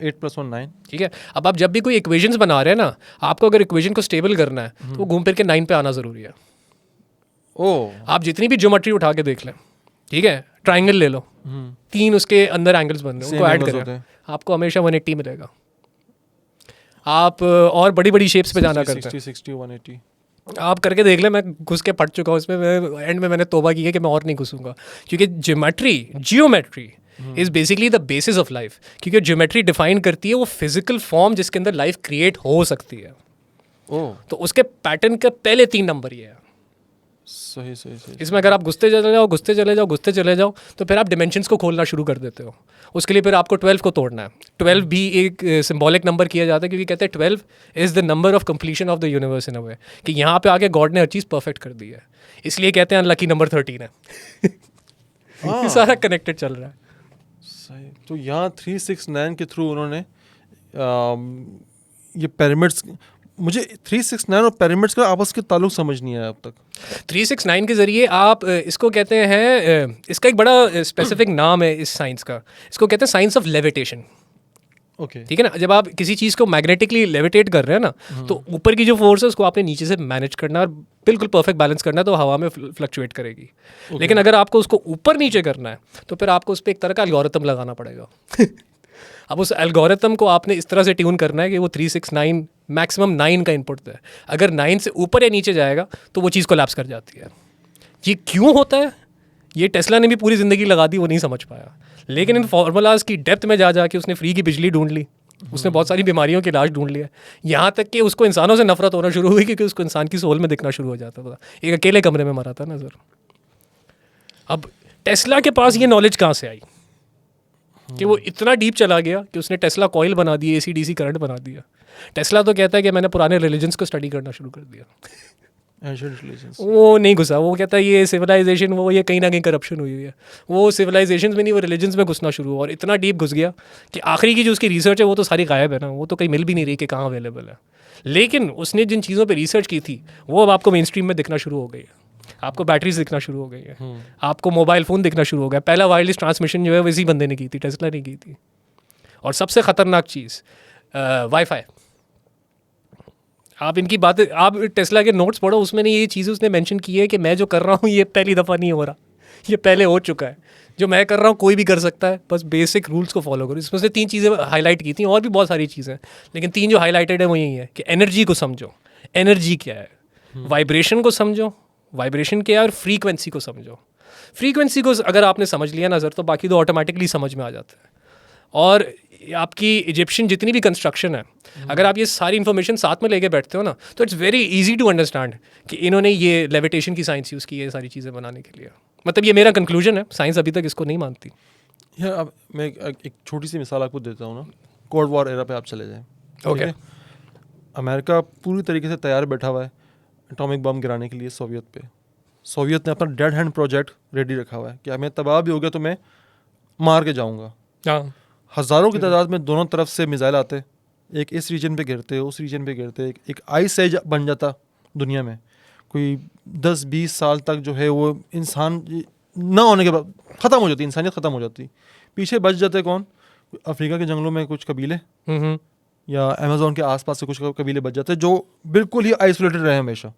8 + 1 9। ठीक है। अब आप जब भी कोई इक्वेशंस बना रहे हैं ना, आपको अगर इक्वेशन को स्टेबल करना है तो वो घूम फिर के 9 पे आना ज़रूरी है। ओह, आप जितनी भी ज्योमेट्री उठा के देख लें, ठीक है, ट्राइंगल ले लो, 3 उसके अंदर एंगल्स बन रहे हैं, उनको ऐड करें, आपको हमेशा 180 मिलेगा। आप और बड़ी बड़ी शेप्स पे जाना करते हैं, 60 180 आप करके देख लें। मैं घुस के पढ़ चुका हूँ इसमें, एंड में मैंने तौबा की है कि मैं और नहीं घुसूंगा, क्योंकि geometry is basically the basis of life. क्योंकि ज्योमेट्री डिफाइन करती है वो फिजिकल फॉर्म जिसके अंदर लाइफ क्रिएट हो सकती है। ओह, तो उसके पैटर्न के पहले 3 नंबर ये है। सही सही सही। इसमें अगर आप घुसते चले जाओ तो फिर आप डिमेंशंस को खोलना शुरू कर देते हो। उसके लिए फिर आपको 12 को तोड़ना है। 12 भी एक सिंबॉलिक नंबर किया जाता है, क्योंकि कहते हैं 12 is the number of completion of the universe in a way, कि यहाँ पे आके गॉड ने हर चीज़ परफेक्ट कर दी है, इसलिए कहते हैं अनलकी नंबर 13 है। ये सारा कनेक्टेड चल रहा है। सही। तो यहाँ 369 के थ्रू उन्होंने ये पिरामिड्स, मुझे 369 और पिरामिड्स का आपस के ताल्लुक समझ नहीं आया अब तक। 369 के ज़रिए आप इसको कहते हैं, इसका एक बड़ा स्पेसिफिक नाम है इस साइंस का, इसको कहते हैं साइंस ऑफ लेविटेशन। ओके, ठीक है ना। जब आप किसी चीज़ को मैग्नेटिकली लेविटेट कर रहे हैं ना, तो ऊपर की जो फोर्स है उसको आपने नीचे से मैनेज करना है और बिल्कुल परफेक्ट बैलेंस करना है, तो हवा में फ्लक्चुएट करेगी। लेकिन अगर आपको उसको ऊपर नीचे करना है तो फिर आपको उस पर एक तरह का एल्गोरिथम लगाना पड़ेगा। अब उस एल्गोरिथम को आपने इस तरह से ट्यून करना है कि वो 369 मैक्सिमम 9 का इनपुट है। अगर 9 से ऊपर या नीचे जाएगा तो वो चीज़ कोलैप्स कर जाती है। ये क्यों होता है, ये टेस्ला ने भी पूरी ज़िंदगी लगा दी, वो नहीं समझ पाया। लेकिन इन फार्मूलाज की डेप्थ में जा के उसने फ्री की बिजली ढूंढ ली, उसने बहुत सारी बीमारियों के इलाज ढूंढ लिया, यहाँ तक कि उसको इंसानों से नफरत होना शुरू हुई, क्योंकि उसको इंसान की सोल में दिखना शुरू हो जाता था। एक अकेले कमरे में मरा था ना सर। अब टेस्ला के पास ये नॉलेज कहाँ से आई कि वो इतना डीप चला गया कि उसने टेस्ला कॉइल बना दी, AC/DC करंट बना दिया। टेस्ला तो कहता है कि मैंने पुराने रिलीजन्स को स्टडी करना शुरू कर दिया। Ancient religions. वो नहीं घुसा, वो कहता है ये सिविलाइजेशन, वो ये कहीं ना कहीं करप्शन हुई है। वो सिविलाइजेशन में नहीं, वो रिलीजन्स में घुसना शुरू हुआ और इतना डीप घुस गया कि आखिरी की जो उसकी रिसर्च है वो तो सारी गायब है ना, वो तो कहीं मिल भी नहीं रही कि कहाँ अवेलेबल है। लेकिन उसने जिन चीज़ों पर रिसर्च की थी वो अब आपको मेन स्ट्रीम में दिखना शुरू हो गई है। आपको बैटरीज दिखना शुरू हो गई है, आपको मोबाइल फ़ोन दिखना शुरू हो गया। पहला वायरलेस ट्रांसमिशन जो है वो इसी बंदे ने की थी, टेस्ला ने की थी। और सबसे ख़तरनाक चीज़ वाईफाई। आप इनकी बातें, आप टेस्ला के नोट्स पढ़ो, उसमें ने ये चीज़ें उसने मेंशन की है कि मैं जो कर रहा हूँ ये पहली दफ़ा नहीं हो रहा, ये पहले हो चुका है। जो मैं कर रहा हूँ कोई भी कर सकता है, बस बेसिक रूल्स को फॉलो करो। इसमें से 3 चीज़ें हाईलाइट की थी, और भी बहुत सारी चीज़ें, लेकिन 3 जो हाईलाइटेड है वो यही है कि एनर्जी को समझो, एनर्जी क्या है, वाइब्रेशन को समझो, वाइब्रेशन क्या है, और फ्रीक्वेंसी को समझो। फ्रीक्वेंसी को अगर आपने समझ लिया ना सर, तो बाकी तो ऑटोमेटिकली समझ में आ जाता है। और आपकी इजिप्शियन जितनी भी कंस्ट्रक्शन है, अगर आप ये सारी इन्फॉर्मेशन साथ में लेके बैठते हो ना, तो it's very easy to understand कि इन्होंने ये लेविटेशन की साइंस यूज़ की है सारी चीज़ें बनाने के लिए। मतलब ये मेरा कंक्लूजन है, साइंस अभी तक इसको नहीं मानती। यार अब मैं एक छोटी सी मिसाल आपको देता हूँ ना, कोल्ड वॉर एरा पे आप चले जाएं। ओके। अमेरिका पूरी तरीके से तैयार बैठा हुआ है एटॉमिक बम गिराने के लिए सोवियत पे। सोवियत ने अपना डेड हैंड प्रोजेक्ट रेडी रखा हुआ है कि मैं तबाह भी हो गया तो मैं मार के जाऊँगा। हाँ, हज़ारों की तादाद में दोनों तरफ से मिसाइल आते, एक इस रीजन पे गिरते, उस रीजन पे गिरते, एक आइस एज बन जाता दुनिया में। कोई 10-20 साल तक जो है वो इंसान ना होने के बाद ख़त्म हो जाती, इंसानियत ख़त्म हो जाती। पीछे बच जाते कौन? अफ्रीका के जंगलों में कुछ कबीले या अमेज़न के आसपास से कुछ कबीले बच जाते जो बिल्कुल ही आइसोलेटेड रहे हमेशा।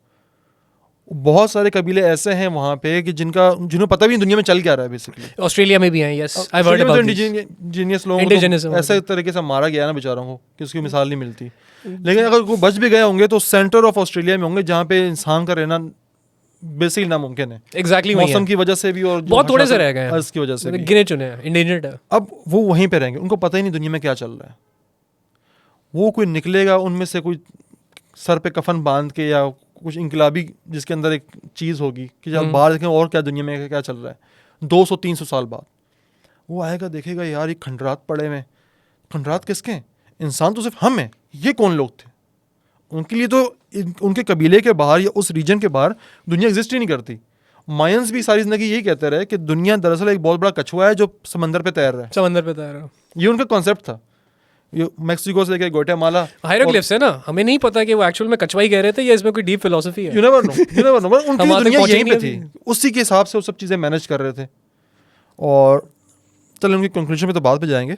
बहुत सारे कबीले ऐसे हैं वहाँ पे कि जिन्हें पता भी नहीं दुनिया में चल क्या रहा है बेसिकली। ऑस्ट्रेलिया में भी हैं, yes, I heard about this. Indigenous लोगों को तो ऐसे तरीके से मारा गया ना बेचारों को कि उसकी मिसाल नहीं मिलती। लेकिन अगर वो बच भी गए होंगे तो सेंटर ऑफ ऑस्ट्रेलिया में होंगे जहाँ पे इंसान का रहना बेसिकली नामुमकिन है। एग्जैक्टली मौसम की वजह से भी और बहुत थोड़े से रह गए हैं, की वजह से भी। गिने चुने हैं, इंडेंजर्ड है। अब वो वहीं पे रहेंगे, उनको पता ही नहीं दुनिया में क्या चल रहा है। वो कोई निकलेगा उनमें से, कोई सर पे कफन बांध के या कुछ इनकलाबी जिसके अंदर एक चीज़ होगी कि जब बाहर देखें और क्या दुनिया में क्या चल रहा है। 200-300 साल बाद वो आएगा, देखेगा यार ये खंडरात पड़े हुए। खंडरात किसके हैं? इंसान तो सिर्फ हम हैं, ये कौन लोग थे? उनके लिए तो उनके कबीले के बाहर या उस रीजन के बाहर दुनिया एग्जिस्ट ही नहीं करती। मायंस भी सारी जिंदगी यही कहते रहे कि दुनिया दरअसल एक बहुत बड़ा कछुआ है जो समंदर पे तैर रहा है। समंदर पे तैर रहा है, ये उनका कॉन्सेप्ट था। ये मैक्सिको से लेके ग्वाटेमाला हायरोग्लिफ्स है ना, हमें नहीं पता कि वो एक्चुअल में कछुआ ही कह रहे थे या इसमें कोई डीप फिलॉसफी है। यू नेवर नो उनकी हमारे दुनिया पहुंचे यहीं नहीं पे थी, उसी के हिसाब से वो सब चीज़ें मैनेज कर रहे थे। और चलो उनकी कंक्लूजन पे तो बाद में जाएंगे।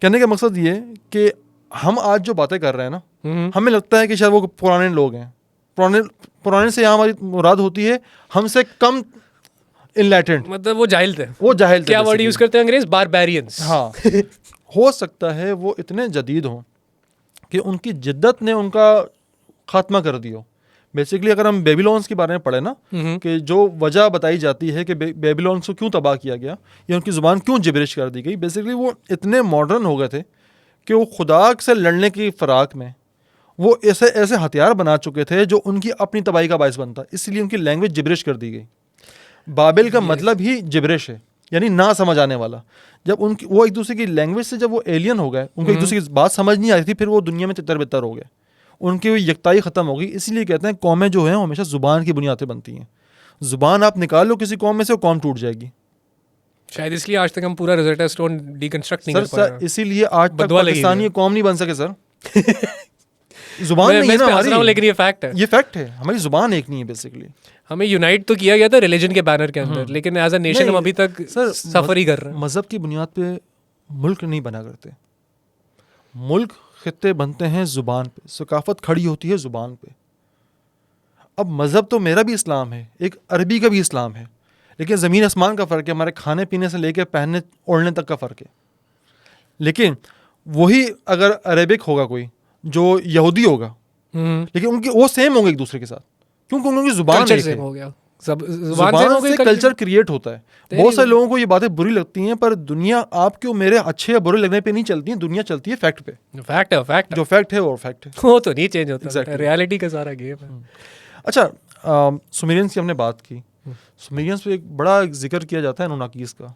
कहने का मकसद ये कि हम आज जो बातें कर रहे हैं ना, हमें लगता है कि शायद वो पुराने लोग हैं। पुराने से यहाँ हमारी मुराद होती है हमसे कम इनलाइटेंड, मतलब वो जाहिल थे। थे। क्या वर्ड यूज करते हैं अंग्रेज? बारबेरियंस। हाँ हो सकता है वो इतने जदीद हों कि उनकी जिद्दत ने उनका खात्मा कर दिया। बेसिकली अगर हम बेबीलोन्स के बारे में पढ़े ना, कि जो वजह बताई जाती है कि बेबीलोन्स को क्यों तबाह किया गया या उनकी ज़ुबान क्यों जिब्रिश कर दी गई, बेसिकली वो इतने मॉडर्न हो गए थे कि वो खुदा से लड़ने की फ़राक में वो ऐसे हथियार बना चुके थे जो उनकी अपनी तबाही का बायस बनता, इसलिए उनकी लैंग्वेज जिब्रिश कर दी गई। बाबिल का मतलब ही जिब्रिश है, यानी ना समझ आने वाला। जब उनकी वो एक दूसरे की लैंग्वेज से जब वो एलियन हो गए, उनको एक दूसरे की बात समझ नहीं आ रही थी, फिर वो दुनिया में तितर बितर हो गए, उनकी वो यकताई ख़त्म हो गई। इसलिए कहते हैं कौमें जो हैं हमेशा ज़ुबान की बुनियाद पे बनती हैं। ज़ुबान आप निकाल लो किसी कौम में से, वो कौम टूट जाएगी। शायद इसलिए आज तक हम पूरा रोज़ेटा स्टोन डिकंस्ट्रक्ट नहीं कर पाए हैं। इसीलिए आज तक पाकिस्तानी कौम नहीं बन सके सर। जुबान नहीं है ना हमारी, लेकिन ये फैक्ट है, ये फैक्ट है, हमारी जुबान एक नहीं है। बेसिकली हमें यूनाइट तो किया गया था रिलीजन के बैनर के अंदर, लेकिन एज अ नेशन हम अभी तक सफर ही कर रहे हैं। मजहब की बुनियाद पे मुल्क नहीं बना करते, मुल्क खित्ते बनते हैं जुबान पे, सकाफत खड़ी होती है जुबान पे। अब मजहब तो मेरा भी इस्लाम है, एक अरबी का भी इस्लाम है, लेकिन ज़मीन आसमान का फ़र्क है, हमारे खाने पीने से लेकर पहनने ओढ़ने तक का फ़र्क है। लेकिन वही अगर अरेबिक होगा कोई जो यहूदी होगा, लेकिन उनके वो सेम होंगे एक दूसरे के साथ, क्योंकि उनकी जुबान सेम हो गया, जुबान से कल्चर क्रिएट होता है। बहुत सारे लोगों को ये बातें बुरी लगती हैं, पर दुनिया आपके मेरे अच्छे या बुरे लगने पे नहीं चलती है, दुनिया चलती है फैक्ट पे। फैक्ट है, फैक्ट जो फैक्ट है वो फैक्ट है, वो तो नहीं चेंज होता। Exactly. रियलिटी का सारा गेम है। अच्छा, सुमेरियंस की हमने बात की, सुमेरियंस पे एक बड़ा जिक्र किया जाता है अनुनाकीस का।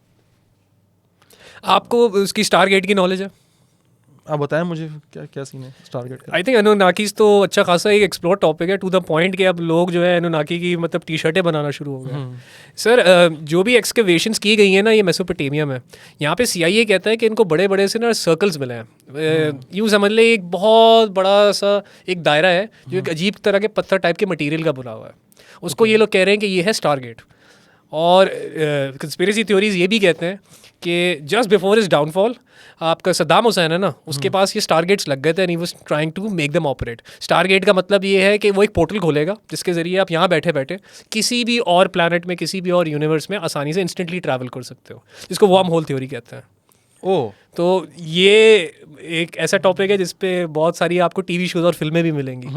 आपको उसकी स्टार गेट की नॉलेज है? आप बताएं मुझे क्या क्या सीन है स्टारगेट का। आई थिंक एनोनाकीज तो अच्छा खासा एक एक्सप्लोर टॉपिक है, टू द पॉइंट कि अब लोग जो है एनोनाकी की मतलब टी शर्टें बनाना शुरू हो गए। सर जो भी एक्सकवेशंस की गई हैं ना ये मेसोपोटामिया में, यहाँ पे CIA कहता है कि इनको बड़े बड़े से ना सर्कल्स मिले हैं। यूँ समझ ले एक बहुत बड़ा सा एक दायरा है जो एक अजीब तरह के पत्थर टाइप के मटीरियल का बना हुआ है, उसको ये लोग कह रहे हैं कि ये है स्टारगेट। और कंस्पिरेसी थ्योरीज ये भी कहते हैं कि जस्ट बिफोर इज डाउनफॉल आपका सद्दाम हुसैन है ना, उसके पास ये स्टारगेट्स लग गए थे and he was trying to make them operate. Stargate का मतलब ये है कि वो एक पोर्टल खोलेगा जिसके ज़रिए आप यहाँ बैठे बैठे किसी भी और प्लैनेट में, किसी भी और यूनिवर्स में आसानी से इंस्टेंटली ट्रैवल कर सकते हो, जिसको वार्म होल थ्योरी कहते हैं। ओह, तो ये एक ऐसा टॉपिक है जिस पे बहुत सारी आपको TV शोज और फिल्में भी मिलेंगी।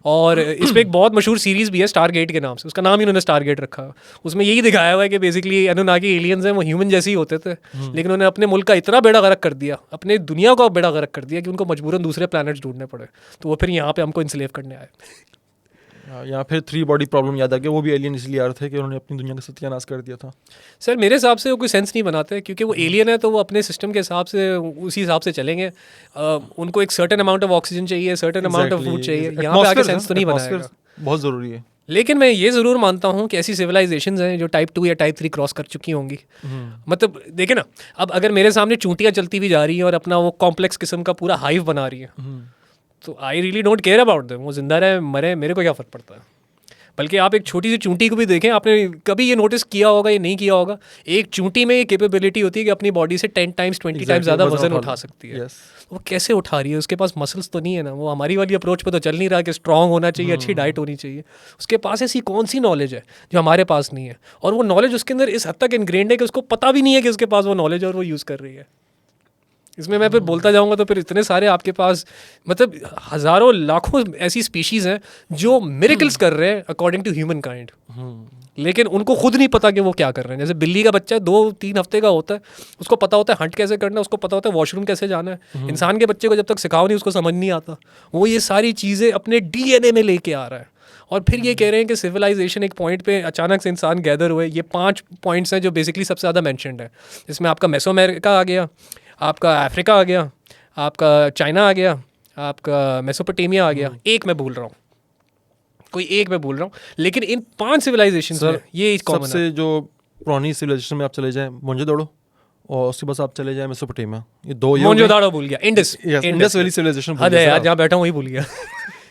और इस पे एक बहुत मशहूर सीरीज़ भी है स्टारगेट के नाम से, उसका नाम ही उन्होंने स्टारगेट रखा। उसमें यही दिखाया हुआ है कि बेसिकली एनुनाकी एलियंस हैं, वो ह्यूमन जैसे ही होते थे, लेकिन उन्होंने अपने मुल्क का इतना बेड़ा गर्क कर दिया, अपने दुनिया का बेड़ा गर्क कर दिया कि उनको मजबूरन दूसरे प्लैनेट्स ढूंढने पड़े, तो वो फिर यहाँ पे हमको इंस्लेव करने आए। यहाँ फिर 3 बॉडी प्रॉब्लम याद आ गया, वो भी एलियन इसलिए आ रहे थे कि उन्होंने अपनी दुनिया का सत्यानाश कर दिया था। सर मेरे हिसाब से वो कोई सेंस नहीं बनाते, क्योंकि वो एलियन है तो वो अपने सिस्टम के हिसाब से उसी हिसाब से चलेंगे। उनको एक सर्टेन अमाउंट ऑफ ऑक्सीजन चाहिए, सर्टेन अमाउंट ऑफ फूड चाहिए, यहाँ पे आके सेंस तो नहीं बनाएगा। बहुत ज़रूरी है। लेकिन मैं ये ज़रूर मानता हूँ कि ऐसी सिविलाइजेशंस हैं जो टाइप 2 या टाइप 3 क्रॉस कर चुकी होंगी। मतलब देखे ना, अब अगर मेरे सामने चूंटियाँ चलती भी जा रही हैं और अपना वो कॉम्प्लेक्स किस्म का पूरा हाइव बना रही है, तो I really don't care about them. वो जिंदा रहे मरे, मेरे को क्या फ़र्क पड़ता है। बल्कि आप एक छोटी सी चूंटी को भी देखें, आपने कभी ये नोटिस किया होगा या नहीं किया होगा, एक चूंटी में ये कैपेबिलिटी होती है कि अपनी बॉडी से 10 टाइम्स 20 टाइम्स ज़्यादा वजन उठा सकती है। वो कैसे उठा रही है? उसके पास मसल्स तो नहीं है ना, वो हमारी वाली अप्रोच पे तो चल नहीं रहा कि स्ट्रांग होना चाहिए, अच्छी डाइट होनी चाहिए। उसके पास ऐसी कौन सी नॉलेज है जो हमारे पास नहीं है, और वो नॉलेज उसके अंदर इस हद तक इनग्रेंड है कि उसको पता भी नहीं है कि उसके पास वो नॉलेज है और वो यूज़ कर रही है। इसमें मैं फिर बोलता जाऊंगा तो फिर इतने सारे आपके पास मतलब हज़ारों लाखों ऐसी स्पीशीज़ हैं जो मिरेकल्स कर रहे हैं अकॉर्डिंग टू ह्यूमन काइंड, लेकिन उनको खुद नहीं पता कि वो क्या कर रहे हैं। जैसे बिल्ली का बच्चा 2-3 हफ्ते का होता है, उसको पता होता है हंट कैसे करना है, उसको पता होता है वॉशरूम कैसे जाना है। इंसान के बच्चे को जब तक सिखाओ नहीं उसको समझ नहीं आता, वो ये सारी चीज़ें अपने DNA में लेके आ रहा है। और फिर ये कह रहे हैं कि सिविलाइजेशन एक पॉइंट पे अचानक से इंसान गैदर हुए। ये 5 पॉइंट्स हैं जो बेसिकली सबसे ज़्यादा मैंशनड है। इसमें आपका मेसोअमेरिका आ गया, आपका अफ्रीका आ गया, आपका चाइना आ गया, आपका मेसोपोटामिया आ गया, एक मैं भूल रहा हूँ, कोई एक मैं भूल रहा हूँ, लेकिन इन 5 सिविलाइजेशंस में ये कॉमन है। सबसे जो पुरानी सिविलाइजेशन में आप चले जाएं मोहनजोदड़ो, और उसके बाद आप चले जाएं मेसोपोटामिया, ये 2 मोहनजोदड़ो भूल गया, इंडस वैली सिविलाइजेशन। अरे यार जहाँ बैठा हूँ वही भूल गया।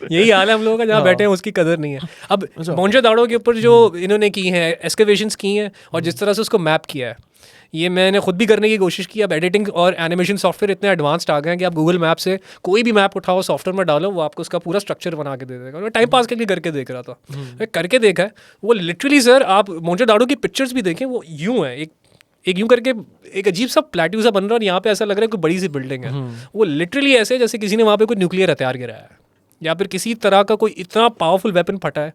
यही हाल है हम लोगों का, जहाँ बैठे हैं उसकी कदर नहीं है। अब मोहनजोदड़ो के ऊपर जो इन्होंने की हैं एक्सकवेशंस की हैं और जिस तरह से उसको मैप किया है, ये मैंने खुद भी करने की कोशिश की। अब एडिटिंग और एनिमेशन सॉफ्टवेयर इतने एडवांस्ड आ गए हैं कि आप गूगल मैप से कोई भी मैप उठाओ, सॉफ्टवेयर में डालो, वो आपको उसका पूरा स्ट्रक्चर बना के दे देगा। मैं टाइम पास के लिए करके देख रहा था, मैं करके देखा है वो लिटरली। सर आप मोहनजोदड़ो की पिक्चर्स भी देखें, वो यूँ है एक यूँ करके एक अजीब सा प्लेट्यू सा बन रहा है, और यहाँ पे ऐसा लग रहा है कोई बड़ी सी बिल्डिंग है। वो लिटरली ऐसे जैसे किसी ने वहाँ पे कोई न्यूक्लियर हथियार गिराया है, या फिर किसी तरह का कोई इतना पावरफुल वेपन फटा है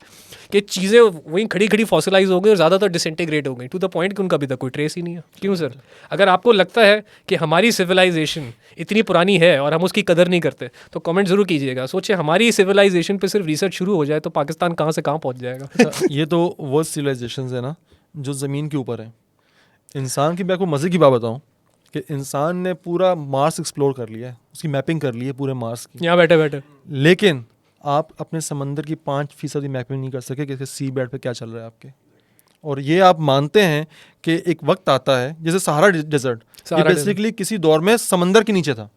कि चीज़ें वहीं खड़ी खड़ी फॉसिलाइज हो गई और ज़्यादातर डिसइंटीग्रेट हो गई, टू द पॉइंट कि उनका अभी तक कोई ट्रेस ही नहीं है। क्यों सर? अगर आपको लगता है कि हमारी सिविलाइजेशन इतनी पुरानी है और हम उसकी कदर नहीं करते, तो कमेंट ज़रूर कीजिएगा। सोचिए हमारी सिविलाइजेशन पे सिर्फ रिसर्च शुरू हो जाए तो पाकिस्तान कहाँ से कहाँ पहुँच जाएगा। ये तो वो सिविलाइजेशन है ना जो ज़मीन के ऊपर है। इंसान की मैं आपको मज़े की बात बताऊँ कि इंसान ने पूरा मार्स एक्सप्लोर कर लिया है, उसकी मैपिंग कर ली है पूरे मार्स की यहाँ बैठे बैठे, लेकिन आप अपने समंदर की 5% मैपिंग नहीं कर सके कि सी बेड पे क्या चल रहा है आपके। और ये आप मानते हैं कि एक वक्त आता है, जैसे सहारा डेजर्ट, ये बेसिकली किसी दौर में समंदर के नीचे था।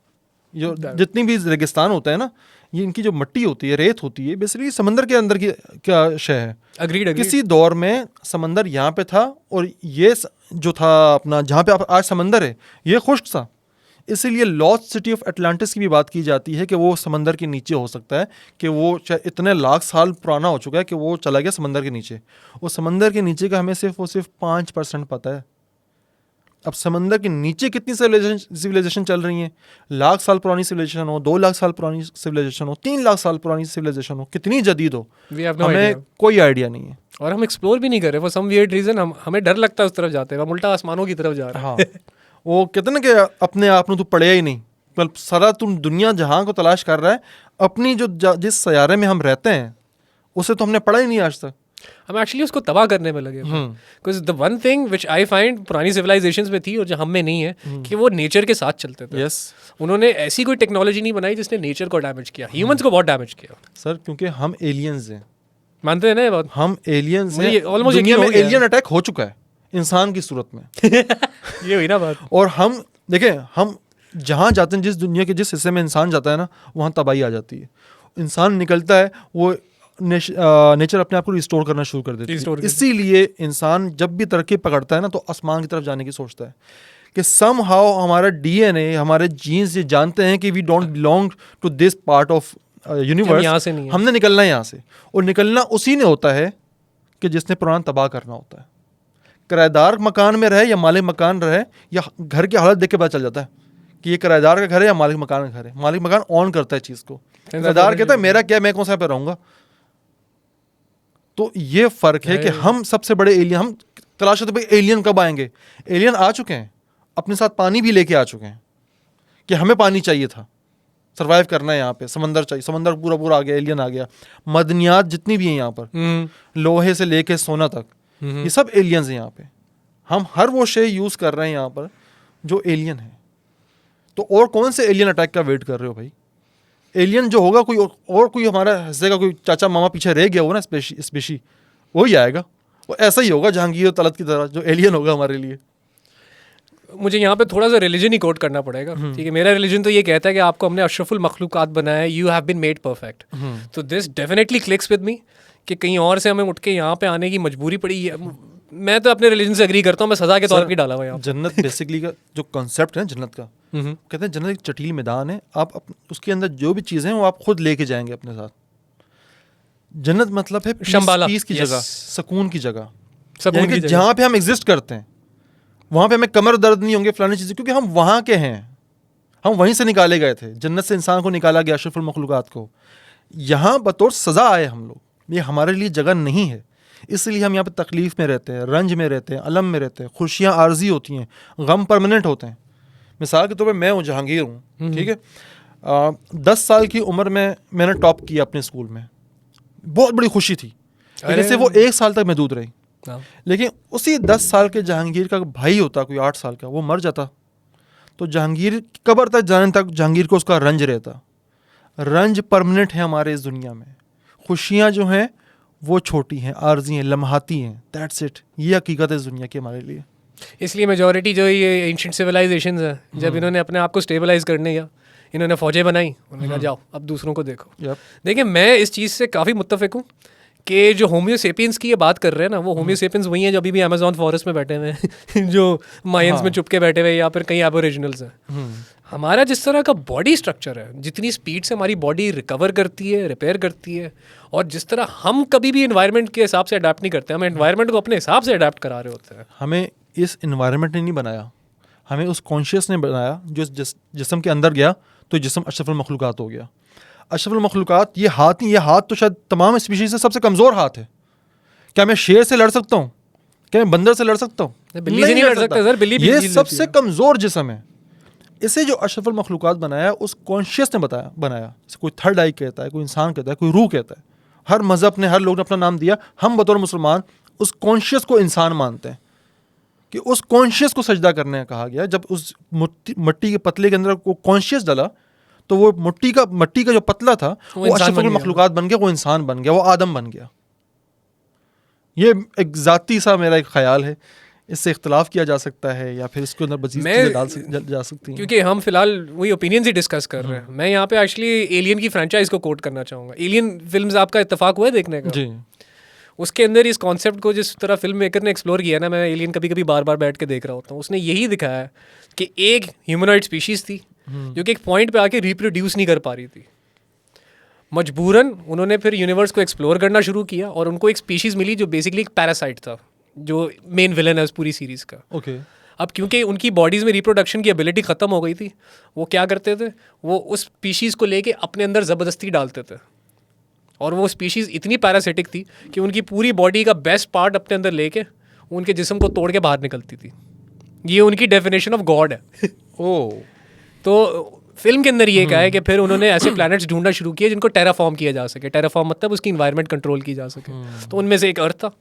जो जितनी भी रेगिस्तान होता है ना, ये इनकी जो मिट्टी होती है, रेत होती है, बेसिकली समंदर के अंदर की क्या शय है। अग्रीड। किसी दौर में समंदर यहाँ पे था, और ये जो था अपना जहाँ पे आज समंदर है, ये खुश्क था। इसीलिए लॉस्ट सिटी ऑफ एटलांटिस की भी बात की जाती है कि वो समंदर के नीचे हो सकता है, कि वो इतने लाख साल पुराना हो चुका है कि वो चला गया समंदर के नीचे। वो समंदर के नीचे का हमें सिर्फ 5% पता है। अब समंदर के नीचे कितनी सिविलाइजेशन चल रही हैं, लाख साल पुरानी सिविलाइजेशन हो, 2 लाख साल पुरानी सिविलाइजेशन हो, 3 लाख साल पुरानी सिविलाइजेशन हो, कितनी जदीद हो, हमें कोई आइडिया नहीं है। और हम एक्सप्लोर भी नहीं कर रहे फॉर सम वियर्ड रीजन। हमें डर लगता है उस तरफ जाते हैं, हम उल्टा आसमानों की तरफ जा रहे हैं। हाँ वो कहते ना कि अपने आप में तू पढ़िया ही नहीं, मतलब सारा तुम दुनिया जहाँ को तलाश कर रहा है, अपनी जो जिस सयारे में हम रहते हैं उसे तो हमने पढ़ा ही नहीं आज तक। हम एक्चुअली उसको तबाह करने में लगे, because the one thing which I find पुरानी सिविलाइजेशंस में थी और जो हम में नहीं है, कि वो नेचर के साथ चलते थे। उन्होंने ऐसी कोई टेक्नोलॉजी नहीं बनाई जिसने नेचर को डैमेज किया। ह्यूमंस को बहुत डैमेज किया सर, क्योंकि हम एलियंस हैं, मानते हैं ना ये बात? हम एलियंस हैं, ऑलमोस्ट दुनिया में एलियन अटैक हो चुका है इंसान की सूरत में। ये हुई ना बात। और हम देखें, हम जहाँ जाते हैं, जिस दुनिया के जिस हिस्से में इंसान जाता है ना, वहाँ तबाही आ जाती है। इंसान निकलता है, वो नेचर अपने आप को रिस्टोर करना शुरू कर देती है। इसीलिए इंसान जब भी तरक्की पकड़ता है ना, तो आसमान की तरफ जाने की सोचता है कि समहाउ हमारा डीएनए, हमारे जीन्स ये जानते हैं कि we don't belong to this part of universe, यहाँ से नहीं है। हमने निकलना है यहाँ से। और निकलना उसी ने होता है कि जिसने पुराना तबाह करना होता है। किराएदार मकान में रहे या मालिक मकान रहे, या घर की हालत देख के पता चल जाता है कि ये किराएदार का घर है या मालिक मकान का घर है। मालिक मकान ऑन करता है चीज़ को, किराएदार कहता है मेरा क्या, मैं कौन सा पे रहूँगा। तो ये फ़र्क है कि हम सबसे बड़े एलियन, हम तलाश करते भाई एलियन कब आएंगे। एलियन आ चुके हैं, अपने साथ पानी भी लेके आ चुके हैं कि हमें पानी चाहिए था, सर्वाइव करना है यहाँ पे, समंदर चाहिए, समंदर पूरा पूरा आ गया, एलियन आ गया। मदनियात जितनी भी हैं यहाँ पर, लोहे से लेके सोना तक, ये सब एलियंस हैं यहाँ पे। हम हर वो शे यूज़ कर रहे हैं यहाँ पर जो एलियन है। तो और कौन से एलियन अटैक का वेट कर रहे हो भाई? एलियन जो होगा कोई और कोई हमारा हिस्से का कोई चाचा मामा पीछे रह गया होगा ना, स्पेशी वही आएगा। वो ऐसा ही होगा जहांगीर और तलत की तरह, जो एलियन होगा हमारे लिए। मुझे यहाँ पे थोड़ा सा रिलीजन ही कोट करना पड़ेगा, ठीक है। मेरा रिलीजन तो ये कहता है कि आपको हमने अशरफुल मखलूकात बनाया है, you have been made perfect. तो this definitely clicks with me कि कहीं और से हमें उठ के यहाँ पे आने की मजबूरी पड़ी है। मैं तो अपने रिलीजन से एग्री करता हूँ, मैं सजा के तौर पर डाला हुआ यहाँ। जन्नत बेसिकली का जो कॉन्सेप्ट है जन्नत का, कहते हैं जन्नत एक जटिल मैदान है, आप उसके अंदर जो भी चीज़ें हैं वो आप खुद लेके जाएंगे अपने साथ। जन्नत मतलब है पीस की जगह, सुकून की जगह, जहाँ पे हम एग्जिस्ट करते हैं, वहाँ पे हमें कमर दर्द नहीं होंगे, फलानी चीज़ें, क्योंकि हम वहाँ के हैं, हम वहीं से निकाले गए थे। जन्नत से इंसान को निकाला गया, अशरफुल मखलूकात को। यहाँ बतौर सज़ा आए हम लोग, ये हमारे लिए जगह नहीं है। इसलिए हम यहाँ पे तकलीफ़ में रहते हैं, रंज में रहते हैं, अलम में रहते हैं। खुशियाँ आर्जी होती हैं, गम परमानेंट होते हैं। मिसाल के तौर पर मैं हूँ, जहांगीर हूँ, ठीक है। 10 साल की उम्र में मैंने टॉप किया अपने स्कूल में, बहुत बड़ी खुशी थी। जैसे वो 1 साल तक महदूद रही। लेकिन उसी 10 साल के जहांगीर का भाई होता कोई 8 साल का, वो मर जाता, तो जहांगीर कब्र तक जाने तक जहांगीर को उसका रंज रहता। रंज परमानेंट है हमारे इस दुनिया में। खुशियाँ जो हैं वो छोटी हैं, आर्जी हैं, लम्हाती हैं, दैट्स इट। ये हकीकत है इस दुनिया की हमारे लिए। इसलिए मेजॉरिटी जो ये एंशिएंट सिविलाइजेशंस हैं, जब इन्होंने अपने आप को स्टेबलाइज करने या इन्होंने फौजें बनाई, उन्होंने कहा जाओ अब दूसरों को देखो। देखिए, मैं इस चीज़ से काफ़ी मुत्तफिक हूँ कि जो होम्योसेपियंस की ये बात कर रहे हैं ना, वो होम्योसेपियंस वही हैं जो अभी भी अमेज़ॉन फॉरेस्ट में बैठे हुए हैं जो मायंस में चुपके बैठे हुए, या फिर कहीं एबोरिजिनल्स हैं। हमारा जिस तरह का बॉडी स्ट्रक्चर है, जितनी स्पीड से हमारी बॉडी रिकवर करती है, रिपेयर करती है, और जिस तरह हम कभी भी इन्वायरमेंट के हिसाब से अडेप्ट नहीं करते, हम इन्वायरमेंट को अपने हिसाब से अडेप्ट करा रहे होते हैं। हमें इस इन्वायरमेंट ने नहीं बनाया, हमें उस कॉन्शियस ने बनाया जो जिस्म के अंदर गया तो जिस्म अशरफुल मखलूकात हो गया। अशरफुल मखलूकात, ये हाथ तो शायद तमाम स्पीशीज से सबसे कमज़ोर हाथ है। क्या मैं शेर से लड़ सकता हूँ? क्या मैं बंदर से लड़ सकता हूँ? नहीं लड़ सकता सर, बिल्ली ये सबसे कमज़ोर जिस्म है। इसे जो अशरफुल मखलूकात बनाया, उस कॉन्शियस ने बनाया। कोई थर्ड आई कहता है, कोई इंसान कहता है, कोई रूह कहता है। हर मज़हब ने, हर लोग ने अपना नाम दिया। हम बतौर मुसलमान उस कॉन्शियस को इंसान मानते हैं कि उस कॉन्शियस को सजदा करने का कहा गया। जब उस मट्टी के पतले के अंदर वो कॉन्शियस डाला, तो वो मट्टी का जो पतला था वो अशरफुल मखलूकात बन गया, वो इंसान बन गया, वो आदम बन गया। ये एक ज़ाती सा मेरा एक ख्याल है। इससे इख्तलाफ किया जा सकता है या फिर इसके अंदर मज़ीद चीज़ें डाल जा सकती हैं, क्योंकि हम फिलहाल वही ओपिनियंस ही डिस्कस कर रहे हैं। मैं यहाँ पे एक्चुअली एलियन की फ्रेंचाइज को कोट करना चाहूँगा। एलियन फिल्म्स आपका इत्तेफाक हुआ है देखने का? जी। उसके अंदर इस कॉन्सेप्ट को जिस तरह फिल्म मेकर ने एक्सप्लोर किया ना, मैं एलियन कभी कभी बार बार बैठ के देख रहा होता हूँ। उसने यही दिखाया है कि एक ह्यूमनॉइड स्पीशीज़ थी जो कि एक पॉइंट पे आके रिप्रोड्यूस नहीं कर पा रही थी। मजबूरन उन्होंने फिर यूनिवर्स को एक्सप्लोर करना शुरू किया और उनको एक स्पीशीज़ मिली जो बेसिकली एक पैरासाइट था, जो मेन विलन है उस पूरी सीरीज़ का। ओके। अब क्योंकि उनकी बॉडीज़ में रिप्रोडक्शन की एबिलिटी ख़त्म हो गई थी, वो क्या करते थे, वो उस स्पीशीज़ को लेके अपने अंदर ज़बरदस्ती डालते थे। और वो स्पीशीज़ इतनी पैरासिटिक थी कि उनकी पूरी बॉडी का बेस्ट पार्ट अपने अंदर लेके उनके जिस्म को तोड़ के बाहर निकलती थी। ये उनकी डेफिनेशन ऑफ गॉड है। ओह। तो फिल्म के अंदर ये कहा है कि फिर उन्होंने ऐसे प्लैनेट्स ढूंढना शुरू किए जिनको टेराफॉर्म किया जा सके। टेराफॉर्म मतलब उसकी इन्वायरमेंट कंट्रोल की जा सके। तो उनमें से एक अर्थ था।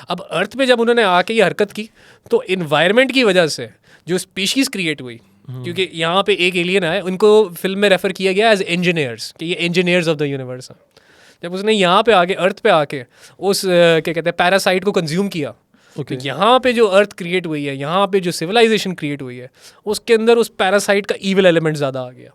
अब अर्थ पे जब उन्होंने आके ये हरकत की तो इन्वायरमेंट की वजह से जो स्पीशीज़ क्रिएट हुई, क्योंकि यहाँ पे एक एलियन आए, उनको फिल्म में रेफर किया गया एज इंजीनियर्स, कि ये इंजीनियर्स ऑफ द यूनिवर्स हैं। जब उसने यहाँ पे आके अर्थ पे आके उस क्या कहते हैं पैरासाइट को कंज्यूम किया, तो यहाँ पे जो अर्थ क्रिएट हुई है, यहाँ पे जो सिविलाइजेशन क्रिएट हुई है, उसके अंदर उस पैरासाइट का ईविल एलिमेंट ज़्यादा आ गया।